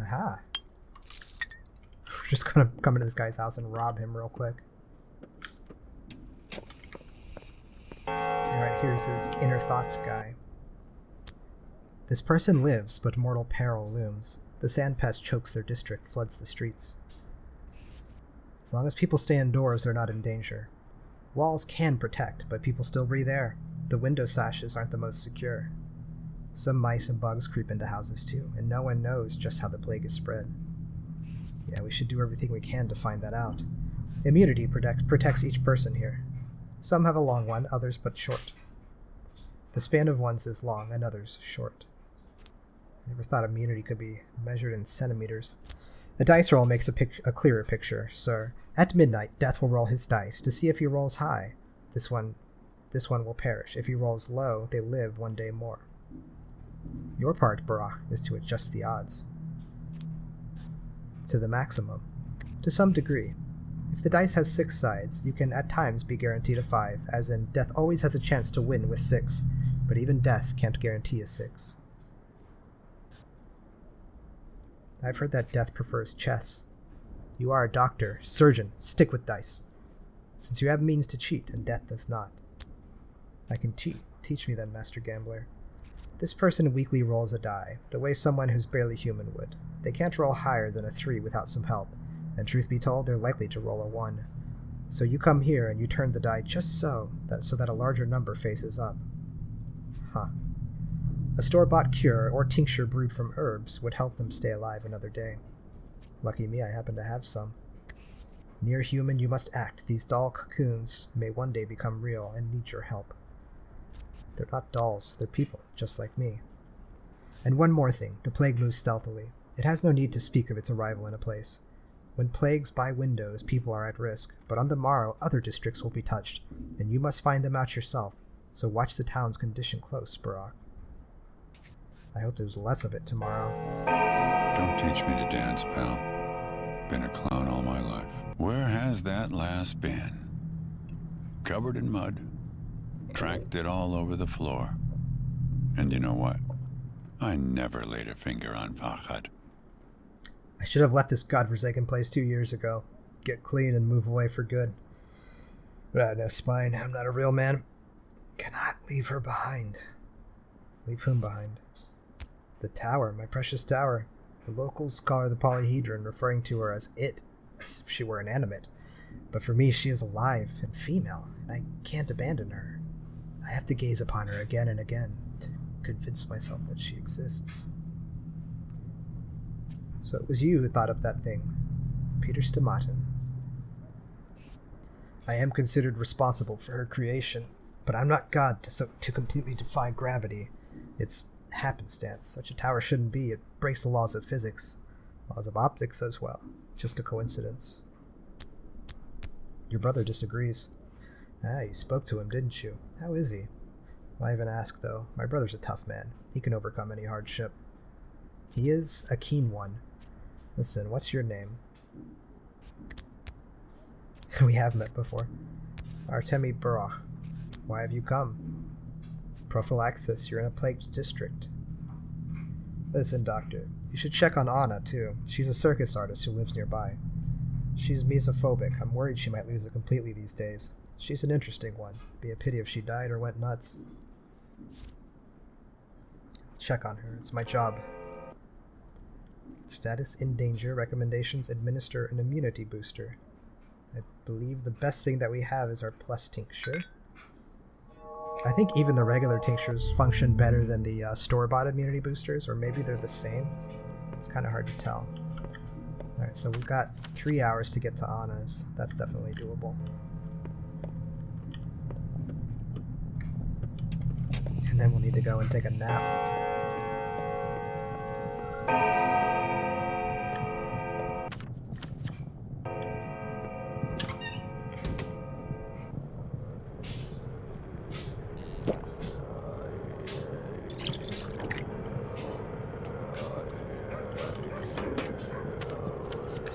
Aha! We're just gonna come into this guy's house and rob him real quick. Alright, here's his inner thoughts guy. This person lives, but mortal peril looms. The sand pest chokes their district, floods the streets. As long as people stay indoors, they're not in danger. Walls can protect, but people still breathe air. The window sashes aren't the most secure. Some mice and bugs creep into houses too, and no one knows just how the plague is spread. Yeah, we should do everything we can to find that out. Immunity protects each person here. Some have a long one, others but short. The span of one's is long, and others short. Never thought immunity could be measured in centimeters. A dice roll makes a clearer picture, sir. At midnight, Death will roll his dice to see if he rolls high. This one will perish. If he rolls low, they live one day more. Your part, Barak, is to adjust the odds. To the maximum. To some degree. If the dice has 6 sides, you can at times be guaranteed a 5, as in Death always has a chance to win with 6, but even Death can't guarantee a 6. I've heard that Death prefers chess. You are a doctor, surgeon, stick with dice. Since you have means to cheat, and Death does not. I can cheat. Teach me then, Master Gambler. This person weakly rolls a die, the way someone who's barely human would. They can't roll higher than a 3 without some help, and truth be told, they're likely to roll a 1. So you come here and you turn the die just so that a larger number faces up. Huh. A store-bought cure or tincture brewed from herbs would help them stay alive another day. Lucky me, I happen to have some. Near human, you must act. These doll cocoons may one day become real and need your help. They're not dolls, they're people, just like me. And one more thing, the plague moves stealthily. It has no need to speak of its arrival in a place. When plagues buy windows, people are at risk, but on the morrow other districts will be touched, and you must find them out yourself, so watch the town's condition close, Barak. I hope there's less of it tomorrow. Don't teach me to dance, pal. Been a clown all my life. Where has that lass been? Covered in mud. Tracked it all over the floor. And you know what? I never laid a finger on Farhad. I should have left this godforsaken place 2 years ago. Get clean and move away for good. But I have no spine. I'm not a real man. Cannot leave her behind. Leave whom behind? The tower, my precious tower. The locals call her the Polyhedron, referring to her as it, as if she were inanimate. But for me, she is alive and female, and I can't abandon her. I have to gaze upon her again and again to convince myself that she exists. So it was you who thought up that thing, Peter Stomatin. I am considered responsible for her creation, but I'm not God to completely defy gravity. It's happenstance. Such a tower shouldn't be. It breaks the laws of physics, laws of optics as well. Just a coincidence. Your brother disagrees. Ah, you spoke to him, didn't you? How is he? Why even ask, though? My brother's a tough man. He can overcome any hardship. He is a keen one. Listen, what's your name? We have met before. Artemi Barak. Why have you come? Prophylaxis, you're in a plagued district. Listen, Doctor, you should check on Anna, too. She's a circus artist who lives nearby. She's misophobic. I'm worried she might lose it completely these days. She's an interesting one. Be a pity if she died or went nuts. Check on her. It's my job. Status in danger. Recommendations: administer an immunity booster. I believe the best thing that we have is our plus tincture. I think even the regular tinctures function better than the store-bought immunity boosters, or maybe they're the same. It's kind of hard to tell. Alright, so we've got 3 hours to get to Anna's. That's definitely doable. And then we'll need to go and take a nap.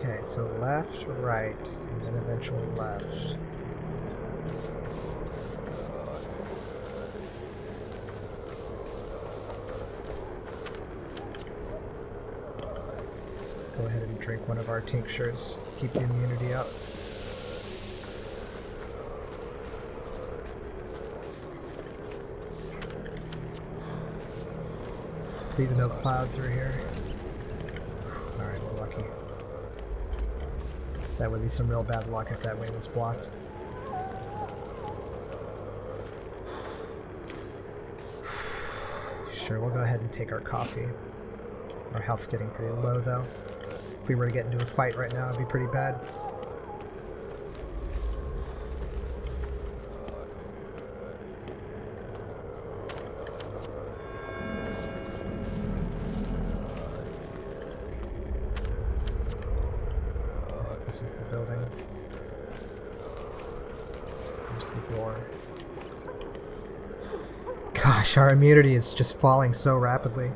Okay, so left, right, and then eventually left. Go ahead and drink one of our tinctures. Keep the immunity up. Please no cloud through here. Alright, we're lucky. That would be some real bad luck if that way was blocked. Sure, we'll go ahead and take our coffee. Our health's getting pretty low though. If we were to get into a fight right now, it'd be pretty bad. this is the building. There's the door. Gosh, our immunity is just falling so rapidly.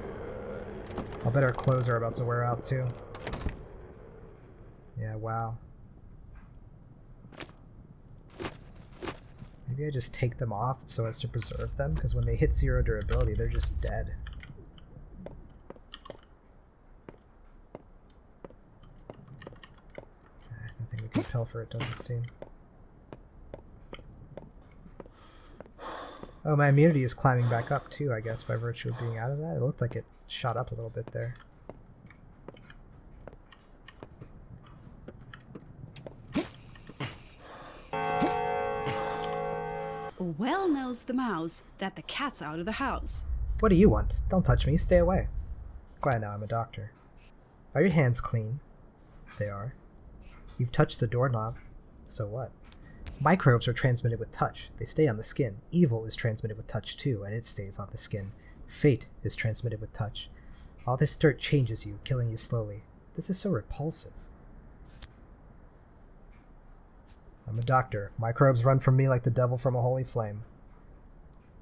I'll bet our clothes are about to wear out too. Yeah, wow. Maybe I just take them off so as to preserve them, because when they hit 0 durability, they're just dead. Nothing we can pilfer, it doesn't seem. Oh, my immunity is climbing back up too, I guess, by virtue of being out of that. It looked like it shot up a little bit there. Well knows the mouse that the cat's out of the house. What do you want? Don't touch me, stay away. Quiet now, I'm a doctor. Are your hands clean? They are. You've touched the doorknob. So what? Microbes are transmitted with touch. They stay on the skin. Evil is transmitted with touch too, and it stays on the skin. Fate is transmitted with touch. All this dirt changes you, killing you slowly. This is so repulsive. I'm a doctor. Microbes run from me like the devil from a holy flame.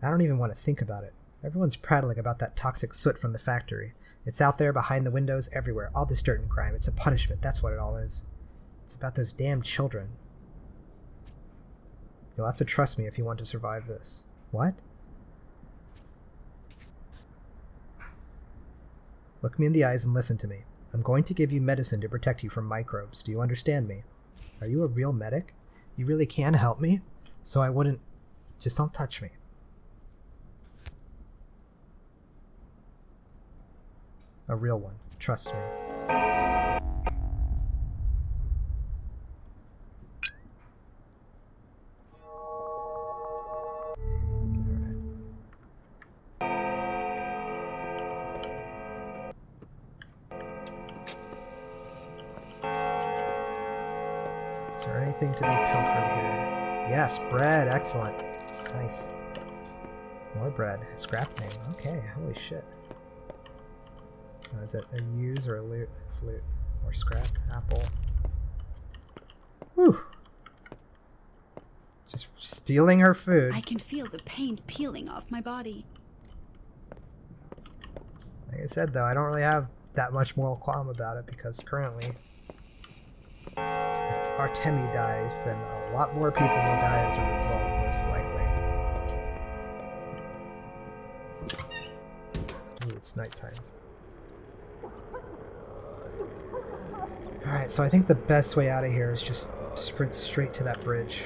I don't even want to think about it. Everyone's prattling about that toxic soot from the factory. It's out there, behind the windows, everywhere. All this dirt and grime. It's a punishment. That's what it all is. It's about those damn children. You'll have to trust me if you want to survive this. What? Look me in the eyes and listen to me. I'm going to give you medicine to protect you from microbes. Do you understand me? Are you a real medic? You really can help me? So I wouldn't... Just don't touch me. A real one. Trust me. Is there anything to be pilfered here? Yes, bread. Excellent. Nice. More bread. Scrap name. Okay, holy shit. Is it a use or a loot? It's loot. Or scrap. Apple. Whew. Just stealing her food. I can feel the paint peeling off my body. Like I said, though, I don't really have that much moral qualm about it, because currently, if Artemi dies, then a lot more people will die as a result, most likely. Ooh, it's nighttime. Alright, so I think the best way out of here is just sprint straight to that bridge.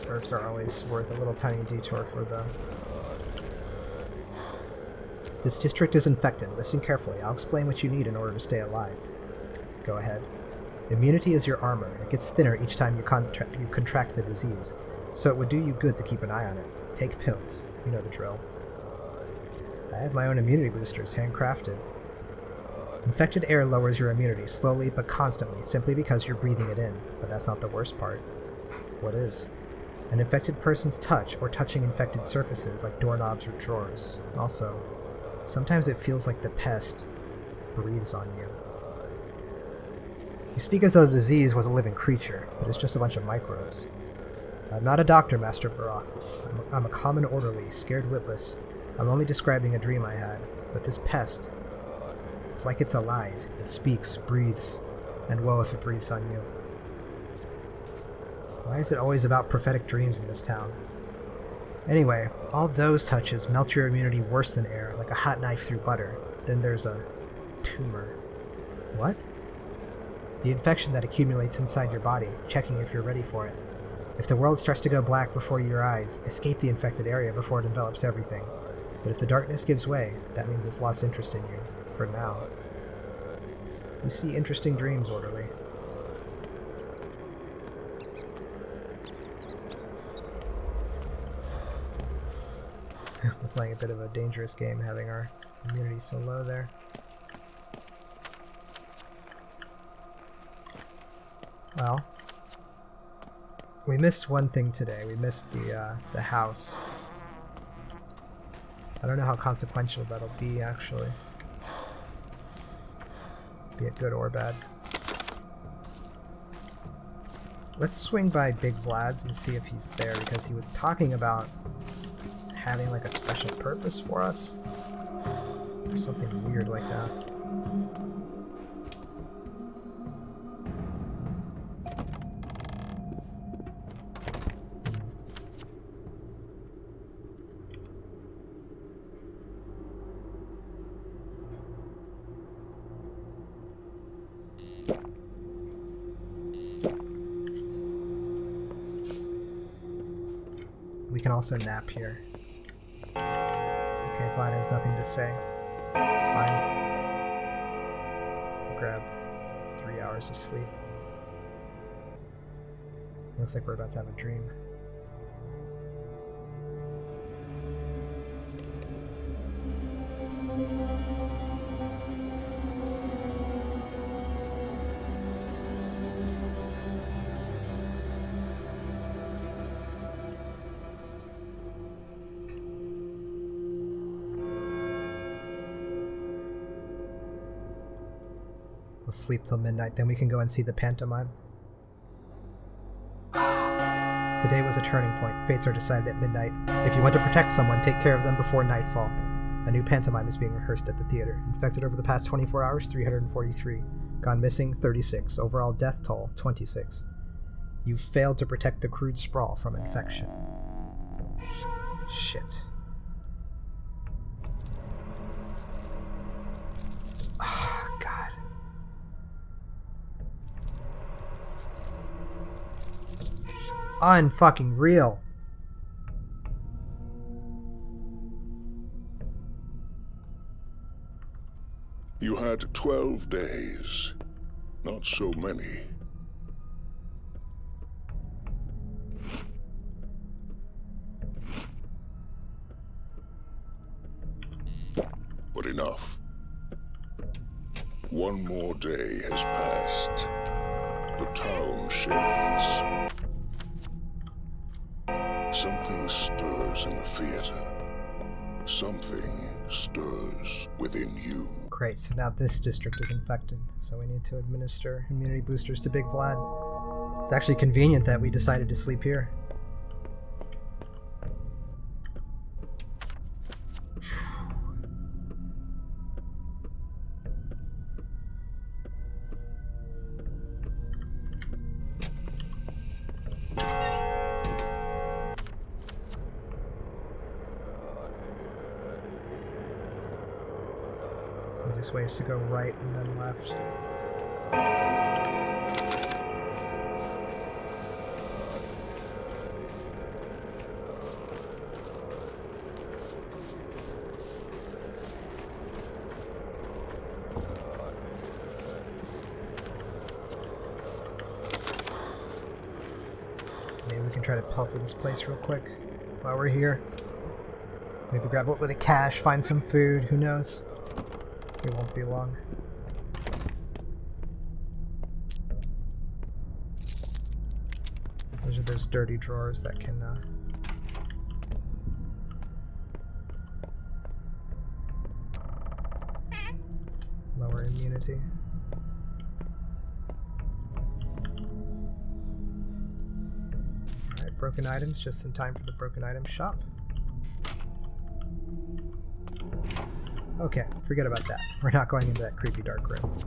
Herbs are always worth a little tiny detour for them. This district is infected. Listen carefully. I'll explain what you need in order to stay alive. Go ahead. Immunity is your armor. It gets thinner each time you contract the disease, so it would do you good to keep an eye on it. Take pills. You know the drill. I have my own immunity boosters, handcrafted. Infected air lowers your immunity, slowly but constantly, simply because you're breathing it in. But that's not the worst part. What is? An infected person's touch, or touching infected surfaces like doorknobs or drawers. Also, sometimes it feels like the pest breathes on you. You speak as though the disease was a living creature, but it's just a bunch of microbes. I'm not a doctor, Master Barak. I'm a common orderly, scared witless. I'm only describing a dream I had, but this pest, it's like it's alive. It speaks, breathes, and woe if it breathes on you. Why is it always about prophetic dreams in this town? Anyway, all those touches melt your immunity worse than air, like a hot knife through butter. Then there's a tumor. What? The infection that accumulates inside your body, checking if you're ready for it. If the world starts to go black before your eyes, escape the infected area before it envelops everything. But if the darkness gives way, that means it's lost interest in you. For now. You see interesting dreams, orderly. We're playing a bit of a dangerous game, having our immunity so low there. Well, We missed one thing today. We missed the house. I don't know how consequential that'll be, actually. Be it good or bad. Let's swing by Big Vlad's and see if he's there, because he was talking about having like a special purpose for us. Or something weird like that. We can also nap here. Okay, Vlad has nothing to say. Fine. We'll grab 3 hours of sleep. Looks like we're about to have a dream. We'll sleep till midnight, then we can go and see the pantomime. Today was a turning point. Fates are decided at midnight. If you want to protect someone, take care of them before nightfall. A new pantomime is being rehearsed at the theater. Infected over the past 24 hours, 343. Gone missing, 36. Overall death toll, 26. You've failed to protect the crude sprawl from infection. Shit. Oh, God. Unfucking real. You had 12 days. Not so many. But enough. One more day has passed. The town shifts. Something stirs in the theater. Something stirs within you. Great, so now this district is infected, so we need to administer immunity boosters to Big Vlad. It's actually convenient that we decided to sleep here. Easiest way is to go right and then left. Maybe we can try to pilfer this place real quick while we're here. Maybe grab a little bit of cash, find some food, who knows? It won't be long. Those are those dirty drawers that can lower immunity. Alright, broken items, just in time for the broken item shop. Okay, forget about that. We're not going into that creepy dark room.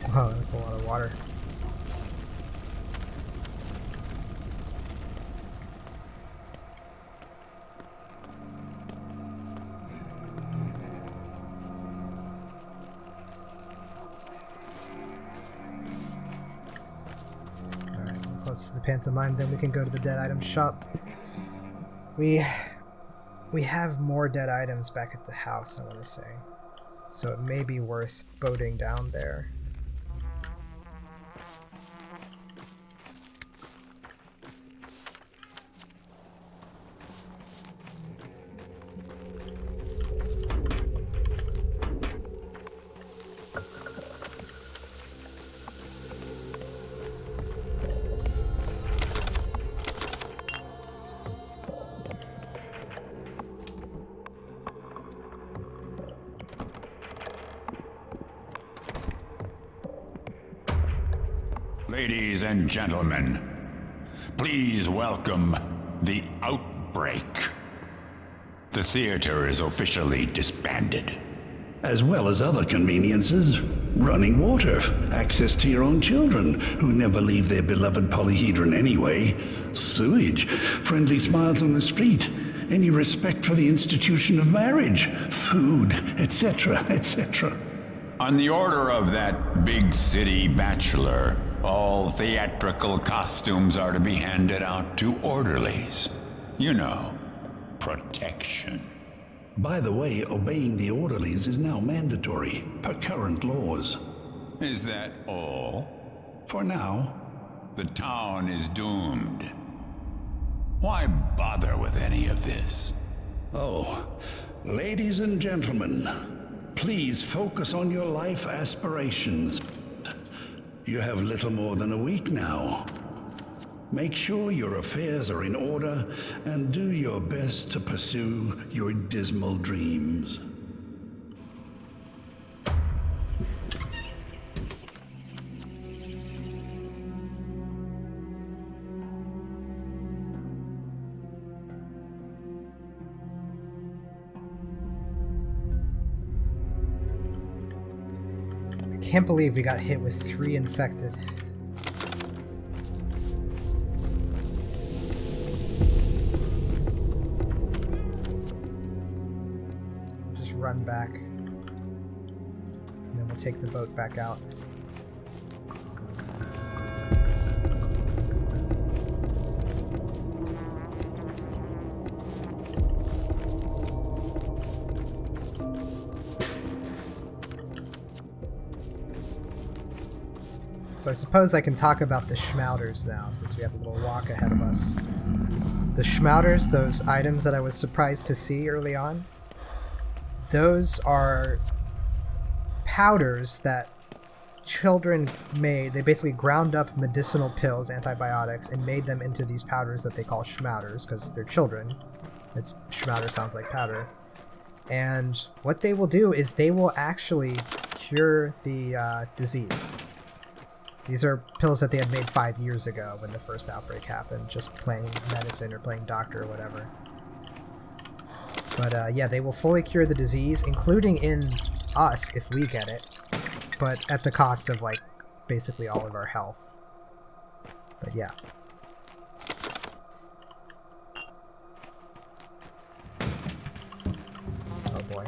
Wow, that's a lot of water. Close to the pantomime, then we can go to the dead item shop. We we have more dead items back at the house, I want to say. So it may be worth boating down there. Ladies and gentlemen, please welcome the Outbreak. The theater is officially disbanded. As well as other conveniences. Running water, access to your own children, who never leave their beloved polyhedron anyway, sewage, friendly smiles on the street, any respect for the institution of marriage, food, etc., etc. On the order of that big city bachelor, all theatrical costumes are to be handed out to orderlies. You know, protection. By the way, obeying the orderlies is now mandatory, per current laws. Is that all? For now. The town is doomed. Why bother with any of this? Oh, ladies and gentlemen, please focus on your life aspirations. You have little more than a week now. Make sure your affairs are in order and do your best to pursue your dismal dreams. I can't believe we got hit with 3 infected. Run back, and then we'll take the boat back out. So I suppose I can talk about the Schmouters now, since we have a little walk ahead of us. The Schmouters, those items that I was surprised to see early on, those are powders that children made. They basically ground up medicinal pills, antibiotics, and made them into these powders that they call Schmouters, because they're children. It's Schmouter sounds like powder. And what they will do is they will actually cure the disease. These are pills that they had made 5 years ago when the first outbreak happened, just playing medicine or playing doctor or whatever. But yeah, they will fully cure the disease, including in us if we get it, but at the cost of, like, basically all of our health. But yeah. Oh boy,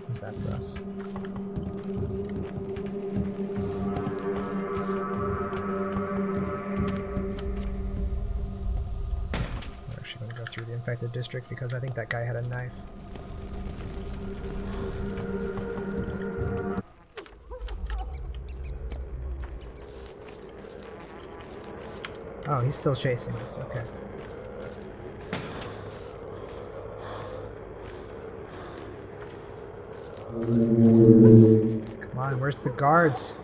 who's that for us? We're actually going to go through the infected district because I think that guy had a knife. Oh, he's still chasing us, okay. Come on, where's the guards?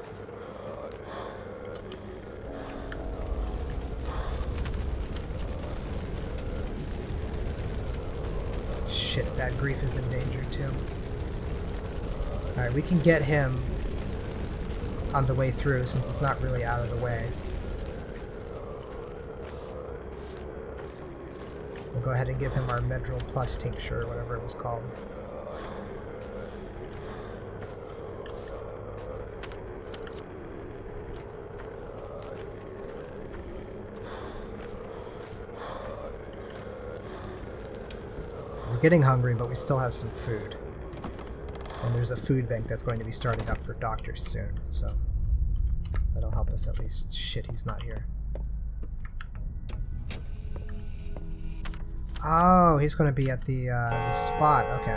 Shit, Bad Grief is in danger too. Alright, we can get him on the way through since it's not really out of the way. We'll go ahead and give him our Medril Plus tincture, or whatever it was called. We're getting hungry, but we still have some food. And there's a food bank that's going to be starting up for doctors soon, so that'll help us at least. Shit, he's not here. Oh, he's going to be at the spot. Okay.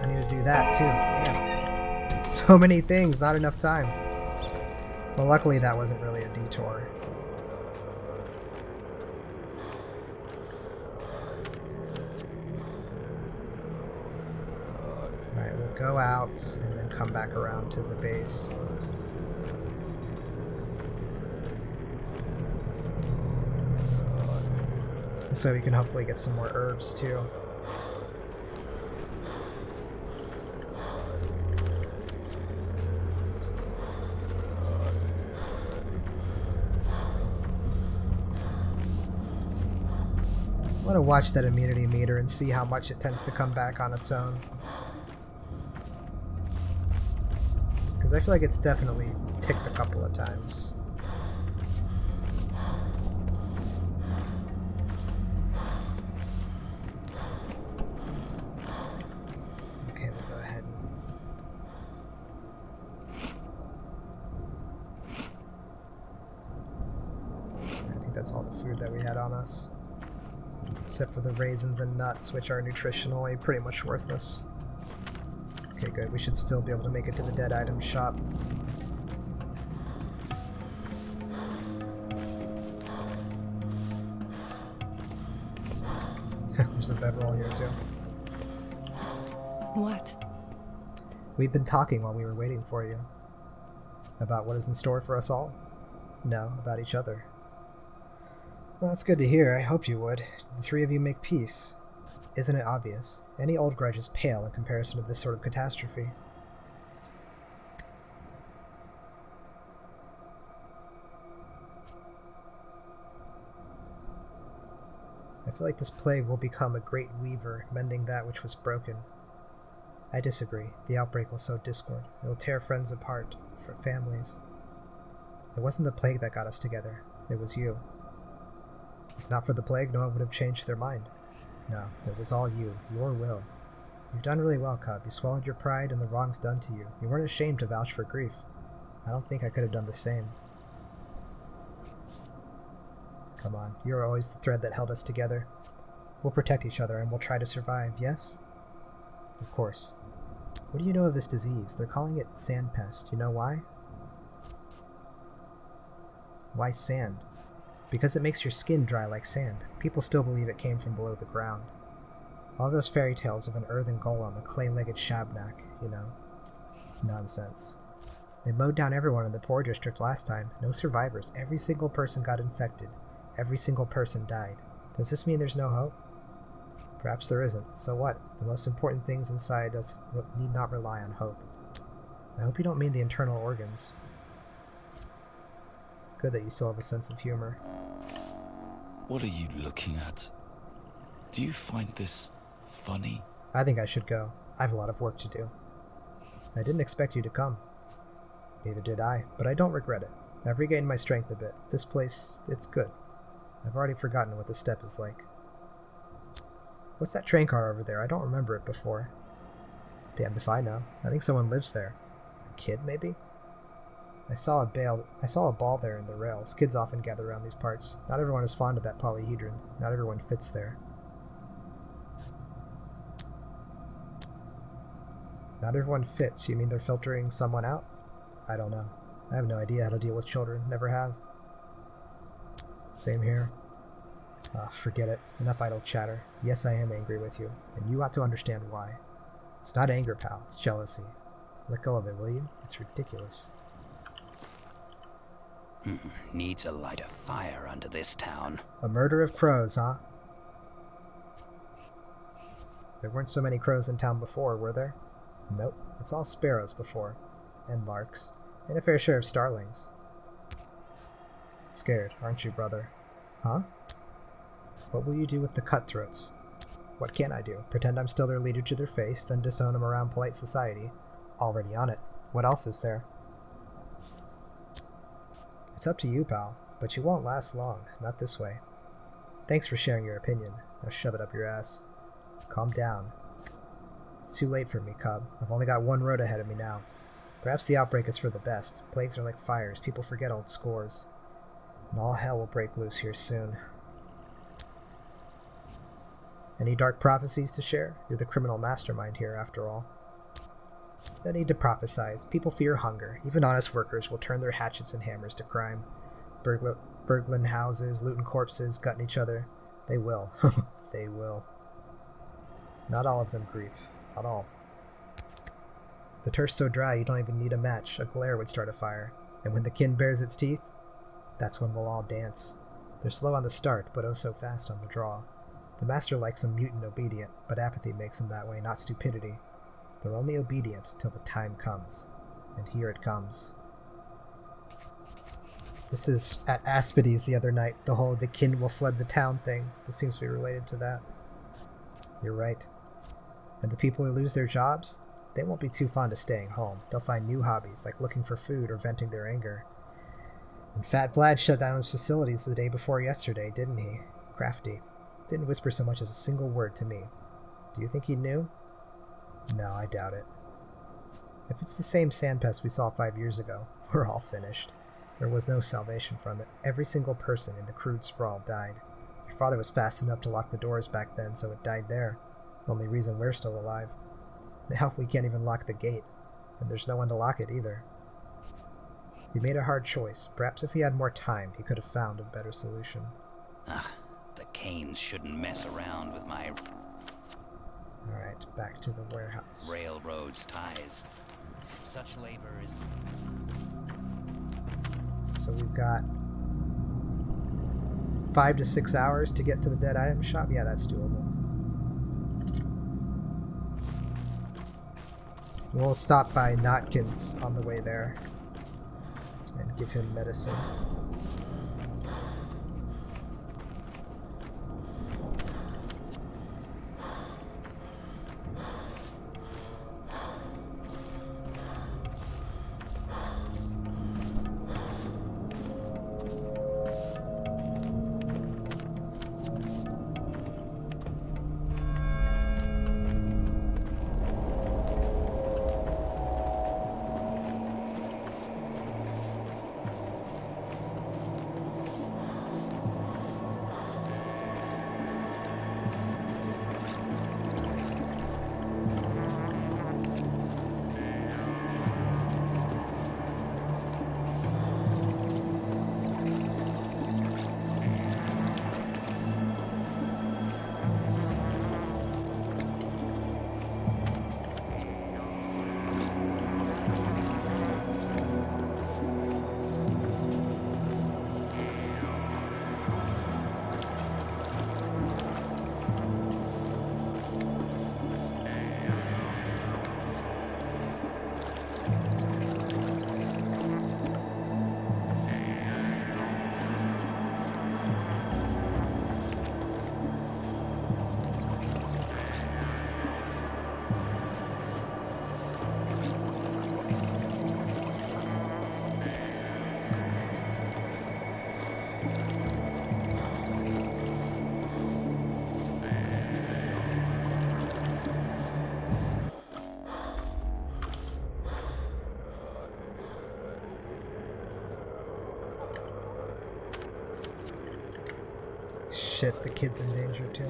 I need to do that too. Damn. So many things, not enough time. Well, luckily that wasn't really a detour. Alright, we'll go out and then come back around to the base. This way we can hopefully get some more herbs too. I want to watch that immunity meter and see how much it tends to come back on its own. Because I feel like it's definitely ticked a couple of times. Okay, we'll go ahead and... I think that's all the food that we had on us. Except for the raisins and nuts, which are nutritionally pretty much worthless. Okay, good. We should still be able to make it to the dead item shop. There's a bedroll here, too. What? We've been talking while we were waiting for you. About what is in store for us all? No, about each other. Well, that's good to hear. I hoped you would. The three of you make peace. Isn't it obvious? Any old grudges pale in comparison to this sort of catastrophe. I feel like this plague will become a great weaver, mending that which was broken. I disagree. The outbreak will sow discord. It will tear friends apart, for families. It wasn't the plague that got us together. It was you. If not for the plague, no one would have changed their mind. No, it was all you, your will. You've done really well, Cub. You swallowed your pride and the wrongs done to you. You weren't ashamed to vouch for grief. I don't think I could have done the same. Come on, you're always the thread that held us together. We'll protect each other and we'll try to survive, yes? Of course. What do you know of this disease? They're calling it sand pest. You know why? Why sand? Because it makes your skin dry like sand. People still believe it came from below the ground. All those fairy tales of an earthen golem, a clay-legged shabnak, you know. Nonsense. They mowed down everyone in the poor district last time. No survivors. Every single person got infected. Every single person died. Does this mean there's no hope? Perhaps there isn't. So what? The most important things inside us need not rely on hope. I hope you don't mean the internal organs. It's good that you still have a sense of humor. What are you looking at? Do you find this funny? I think I should go. I have a lot of work to do. I didn't expect you to come. Neither did I, but I don't regret it. I've regained my strength a bit. This place, it's good. I've already forgotten what the steppe is like. What's that train car over there? I don't remember it before. Damned if I know. I think someone lives there. A kid, maybe? I saw a ball there in the rails. Kids often gather around these parts. Not everyone is fond of that polyhedron. Not everyone fits there. Not everyone fits. You mean they're filtering someone out? I don't know. I have no idea how to deal with children. Never have. Same here. Forget it. Enough idle chatter. Yes, I am angry with you, and you ought to understand why. It's not anger, pal. It's jealousy. Let go of it, will you? It's ridiculous. Need to light a fire under this town. A murder of crows, huh? There weren't so many crows in town before, were there? Nope. It's all sparrows before. And larks. And a fair share of starlings. Scared, aren't you, brother? Huh? What will you do with the cutthroats? What can I do? Pretend I'm still their leader to their face, then disown them around polite society? Already on it. What else is there? It's up to you, pal, but you won't last long. Not this way. Thanks for sharing your opinion. Now shove it up your ass. Calm down. It's too late for me, Cub. I've only got one road ahead of me now. Perhaps the outbreak is for the best. Plagues are like fires. People forget old scores. And all hell will break loose here soon. Any dark prophecies to share? You're the criminal mastermind here, after all. No need to prophesize. People fear hunger. Even honest workers will turn their hatchets and hammers to crime. Burgling houses, looting corpses, gutting each other. They will. They will. Not all of them grief. Not all. The turf's so dry you don't even need a match. A glare would start a fire. And when the kin bares its teeth, that's when we'll all dance. They're slow on the start, but oh so fast on the draw. The master likes them mutant obedient, but apathy makes them that way, not stupidity. They're only obedient till the time comes. And here it comes. This is at Aspides the other night, the whole the kin will flood the town thing. This seems to be related to that. You're right. And the people who lose their jobs? They won't be too fond of staying home. They'll find new hobbies, like looking for food or venting their anger. And Fat Vlad shut down his facilities the day before yesterday, didn't he? Crafty. Didn't whisper so much as a single word to me. Do you think he knew? No, I doubt it. If it's the same sandpest we saw 5 years ago, we're all finished. There was no salvation from it. Every single person in the crude sprawl died. Your father was fast enough to lock the doors back then, so it died there. Only reason we're still alive. Now we can't even lock the gate, and there's no one to lock it either. He made a hard choice. Perhaps if he had more time, he could have found a better solution. Ugh, the Canes shouldn't mess around with my Alright, back to the warehouse. railroad's ties. Such labor is... So we've got 5 to 6 hours to get to the dead item shop. Yeah, that's doable. We'll stop by Notkins on the way there and give him medicine. Shit, the kid's in danger too.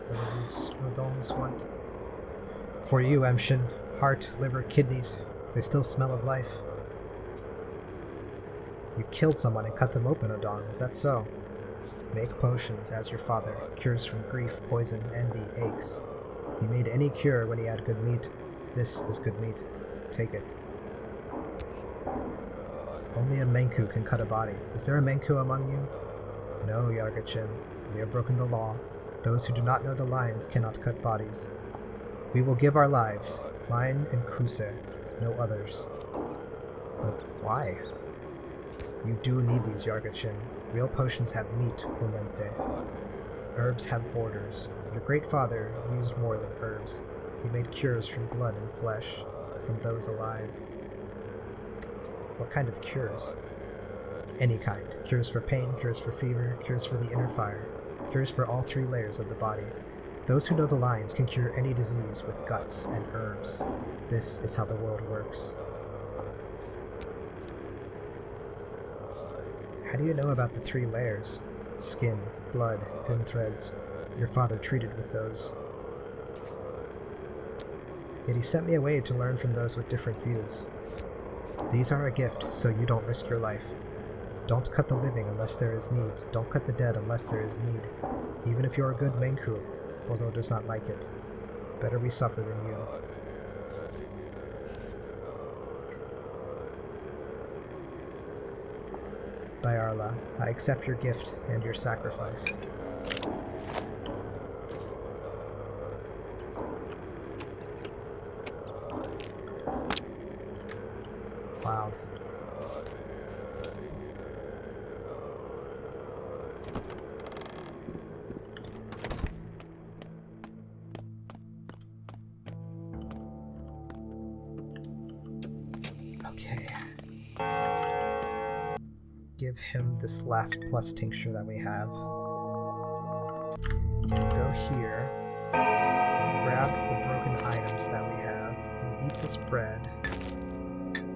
What do these Odons want? For you, Emshin. Heart, liver, kidneys. They still smell of life. You killed someone and cut them open, Odon. Is that so? Make potions, as your father. Cures from grief, poison, envy, aches. He made any cure when he had good meat. This is good meat. Take it. Only a Menku can cut a body. Is there a Menku among you? No, Yargachin. We have broken the law. Those who do not know the lines cannot cut bodies. We will give our lives. Mine and Kuse. No others. But why? You do need these, Yargachin. Real potions have meat, Ulente. Herbs have borders. Your great father used more than herbs. He made cures from blood and flesh, from those alive. What kind of cures? Any kind. Cures for pain, cures for fever, cures for the inner fire, cures for all 3 layers of the body. Those who know the lines can cure any disease with guts and herbs. This is how the world works. How do you know about the 3 layers? Skin, blood, thin threads. Your father treated with those. Yet he sent me away to learn from those with different views. These are a gift, so you don't risk your life. Don't cut the living unless there is need. Don't cut the dead unless there is need. Even if you're a good Menku, Bodo does not like it. Better we suffer than you. Bayarla, I accept your gift and your sacrifice. Wild. Okay. Give him this last plus tincture that we have. Go here. Grab the broken items that we have. We'll eat this bread.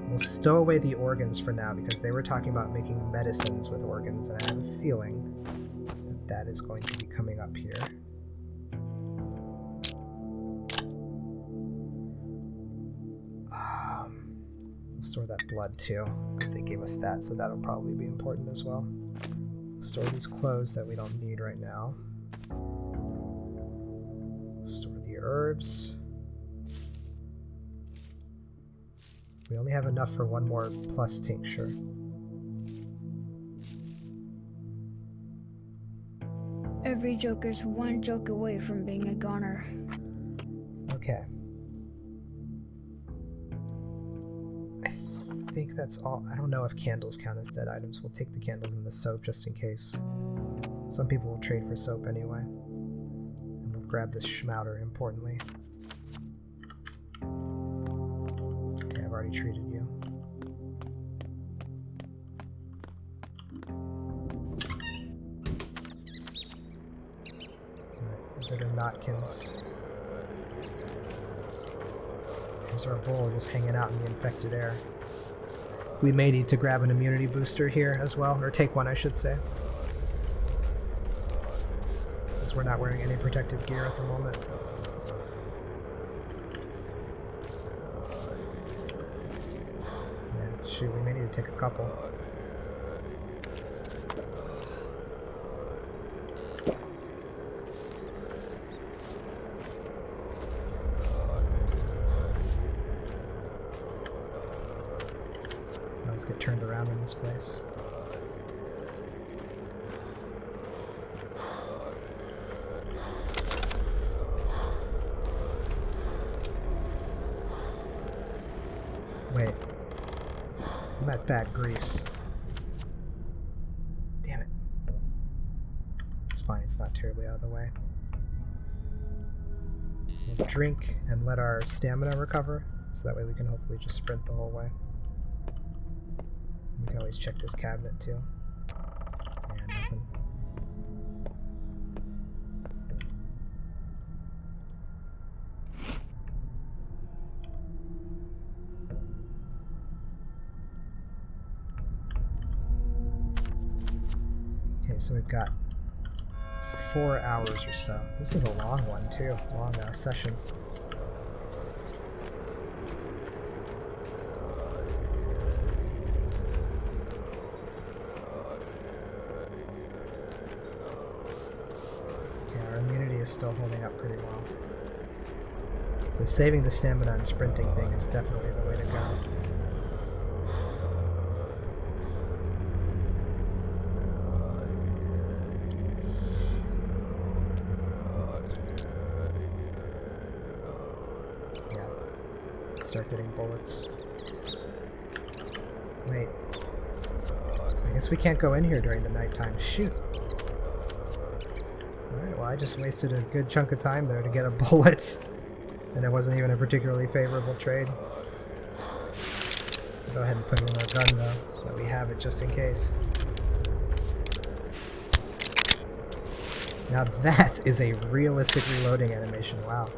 We'll stow away the organs for now because they were talking about making medicines with organs, and I have a feeling that that is going to be coming up here. We'll store that blood too, because they gave us that, so that'll probably be important as well. Store these clothes that we don't need right now. Store the herbs. We only have enough for one more plus tincture. Every Joker's one joke away from being a goner. Okay. I think that's all. I don't know if candles count as dead items. We'll take the candles and the soap just in case. Some people will trade for soap anyway. And we'll grab this schmouter, importantly. Okay, I've already treated you. Alright, these are the Notkins. Here's our bowl just hanging out in the infected air. We may need to grab an immunity booster here as well, or take one I should say. Because we're not wearing any protective gear at the moment. Yeah, shoot, we may need to take a couple. Get turned around in this place. Wait. I'm at bad griefs. Damn it. It's fine, it's not terribly out of the way. We'll drink and let our stamina recover, so that way we can hopefully just sprint the whole way. We can always check this cabinet too. Yeah, nothing. Okay, so we've got 4 hours or so. This is a long one too, long session. Still holding up pretty well. The saving the stamina and sprinting thing is definitely the way to go. Yeah. Start getting bullets. Wait. I guess we can't go in here during the nighttime. Shoot. I just wasted a good chunk of time there to get a bullet, and it wasn't even a particularly favorable trade. So go ahead and put it in our gun though, so that we have it just in case. Now that is a realistic reloading animation, wow.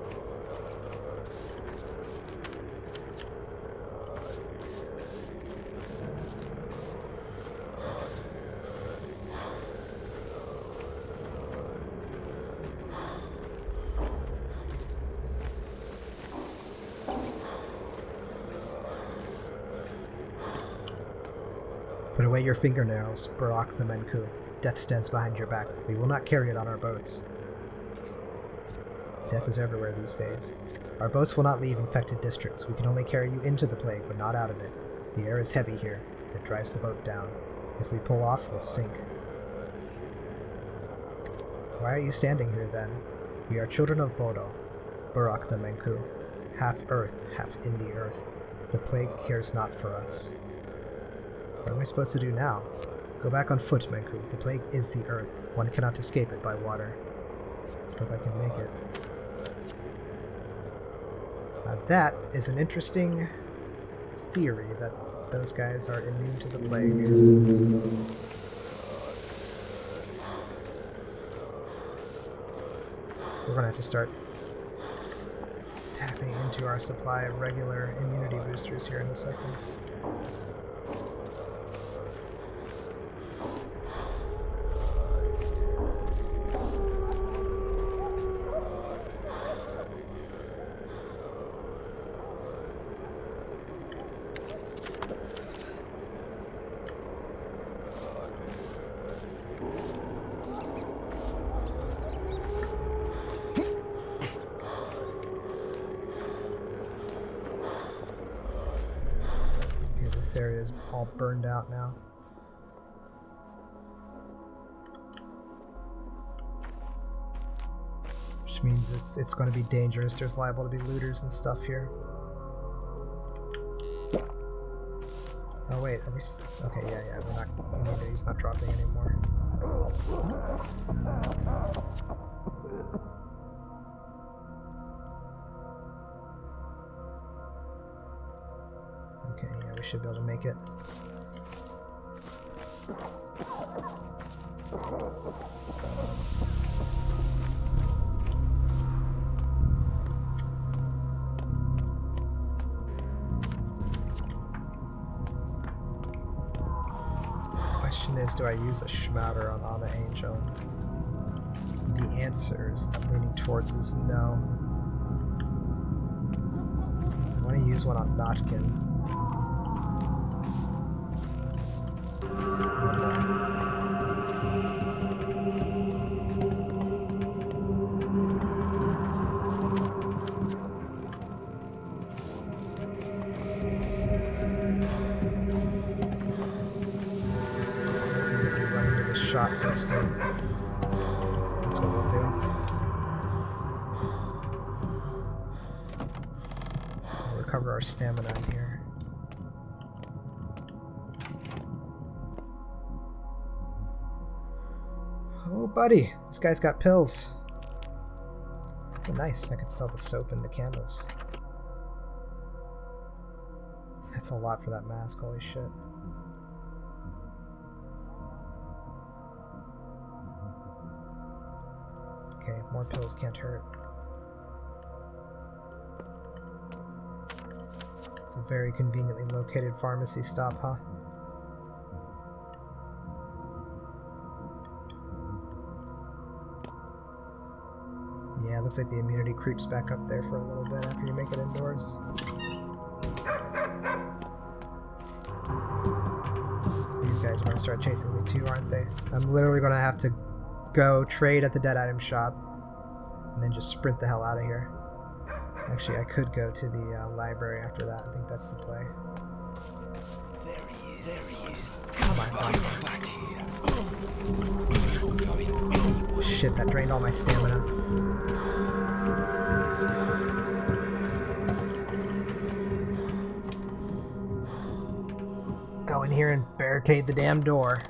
Put away your fingernails, Barak the Menku. Death stands behind your back. We will not carry it on our boats. Death is everywhere these days. Our boats will not leave infected districts. We can only carry you into the plague, but not out of it. The air is heavy here. It drives the boat down. If we pull off, we'll sink. Why are you standing here, then? We are children of Bodo, Barak the Menku. Half earth, half in the earth. The plague cares not for us. What am I supposed to do now? Go back on foot, Menku. The plague is the earth. One cannot escape it by water. Hope I can make it. That is an interesting theory, that those guys are immune to the plague. We're gonna have to start tapping into our supply of regular immunity boosters here in a second. This area is all burned out now. Which means it's going to be dangerous. There's liable to be looters and stuff here. Oh wait, are we... Okay, yeah, we're not... Immunity's not dropping anymore. Okay, yeah, we should be able to make it. Question is, do I use a Schmouter on Anna Angel? The answer is, I'm leaning towards, is no. I want to use one on Notkin. Shot test. That's what we'll do. We'll recover our stamina in here. Oh, buddy, this guy's got pills. Oh, nice. I could sell the soap and the candles. That's a lot for that mask. Holy shit. Okay, more pills can't hurt. It's a very conveniently located pharmacy stop, huh? Yeah, looks like the immunity creeps back up there for a little bit after you make it indoors. These guys are going to start chasing me too, aren't they? I'm literally going to have to go trade at the dead item shop and then just sprint the hell out of here. Actually, I could go to the library after that. I think that's the play. There he is. Come on. Back here. Shit, that drained all my stamina. Go in here and barricade the damn door.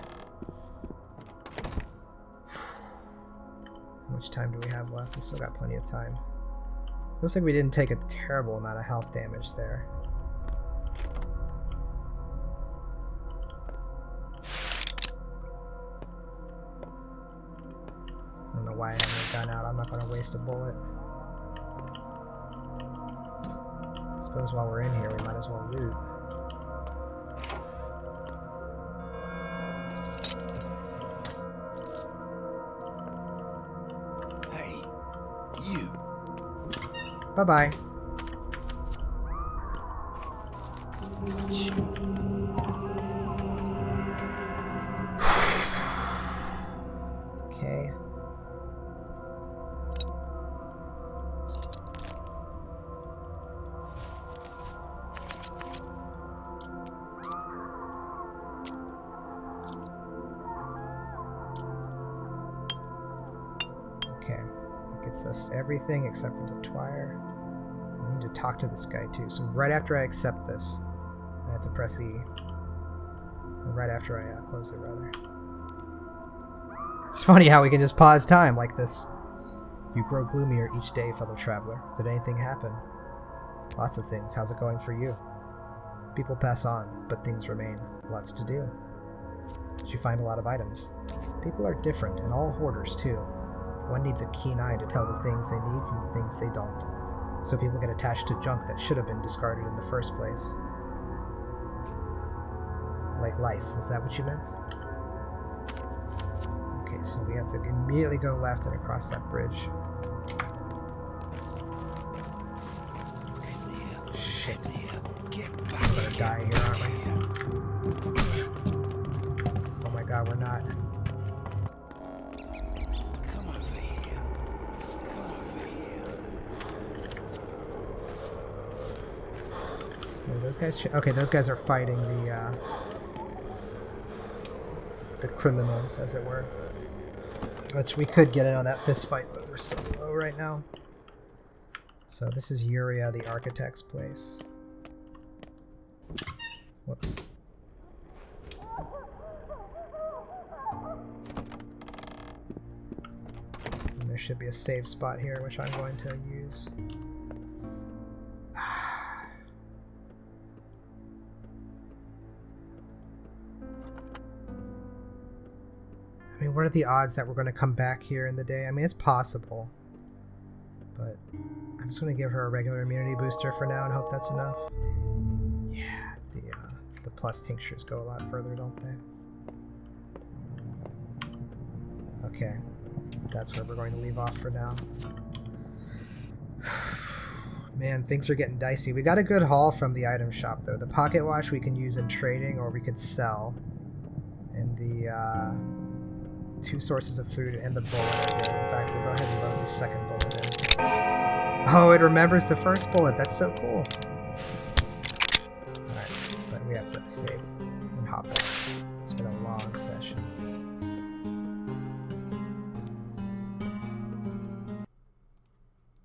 How much time do we have left? We still got plenty of time. Looks like we didn't take a terrible amount of health damage there. I don't know why I have my gun out. I'm not going to waste a bullet. I suppose while we're in here, we might as well loot. Bye-bye. Okay. That gets us everything except for the twire. I need to talk to this guy too. So right after I accept this, I have to press E. And right after I close it, rather. It's funny how we can just pause time like this. You grow gloomier each day, fellow traveler. Did anything happen? Lots of things. How's it going for you? People pass on, but things remain. Lots to do. Did you find a lot of items? People are different, and all hoarders too. One needs a keen eye to tell the things they need from the things they don't. So people get attached to junk that should have been discarded in the first place. Like life, was that what you meant? Okay, so we have to immediately go left and across that bridge. Shit. We're gonna die here, aren't we? Oh my god, we're not. Come over here. Come over here. Are those guys? Okay, those guys are fighting the criminals, as it were. Which we could get in on that fist fight, but we're so low right now. So this is Uria, the architect's place. Whoops. And there should be a save spot here, which I'm going to use. I mean, what are the odds that we're going to come back here in the day? I mean, it's possible. But I'm just going to give her a regular immunity booster for now and hope that's enough. Yeah, the plus tinctures go a lot further, don't they? Okay. That's where we're going to leave off for now. Man, things are getting dicey. We got a good haul from the item shop, though. The pocket watch we can use in trading, or we could sell. And the 2 sources of food and the bullet are good. In fact, we'll go ahead and load the second bullet in. Oh, it remembers the first bullet. That's so cool. Alright, but we have to save and hop out. It's been a long session.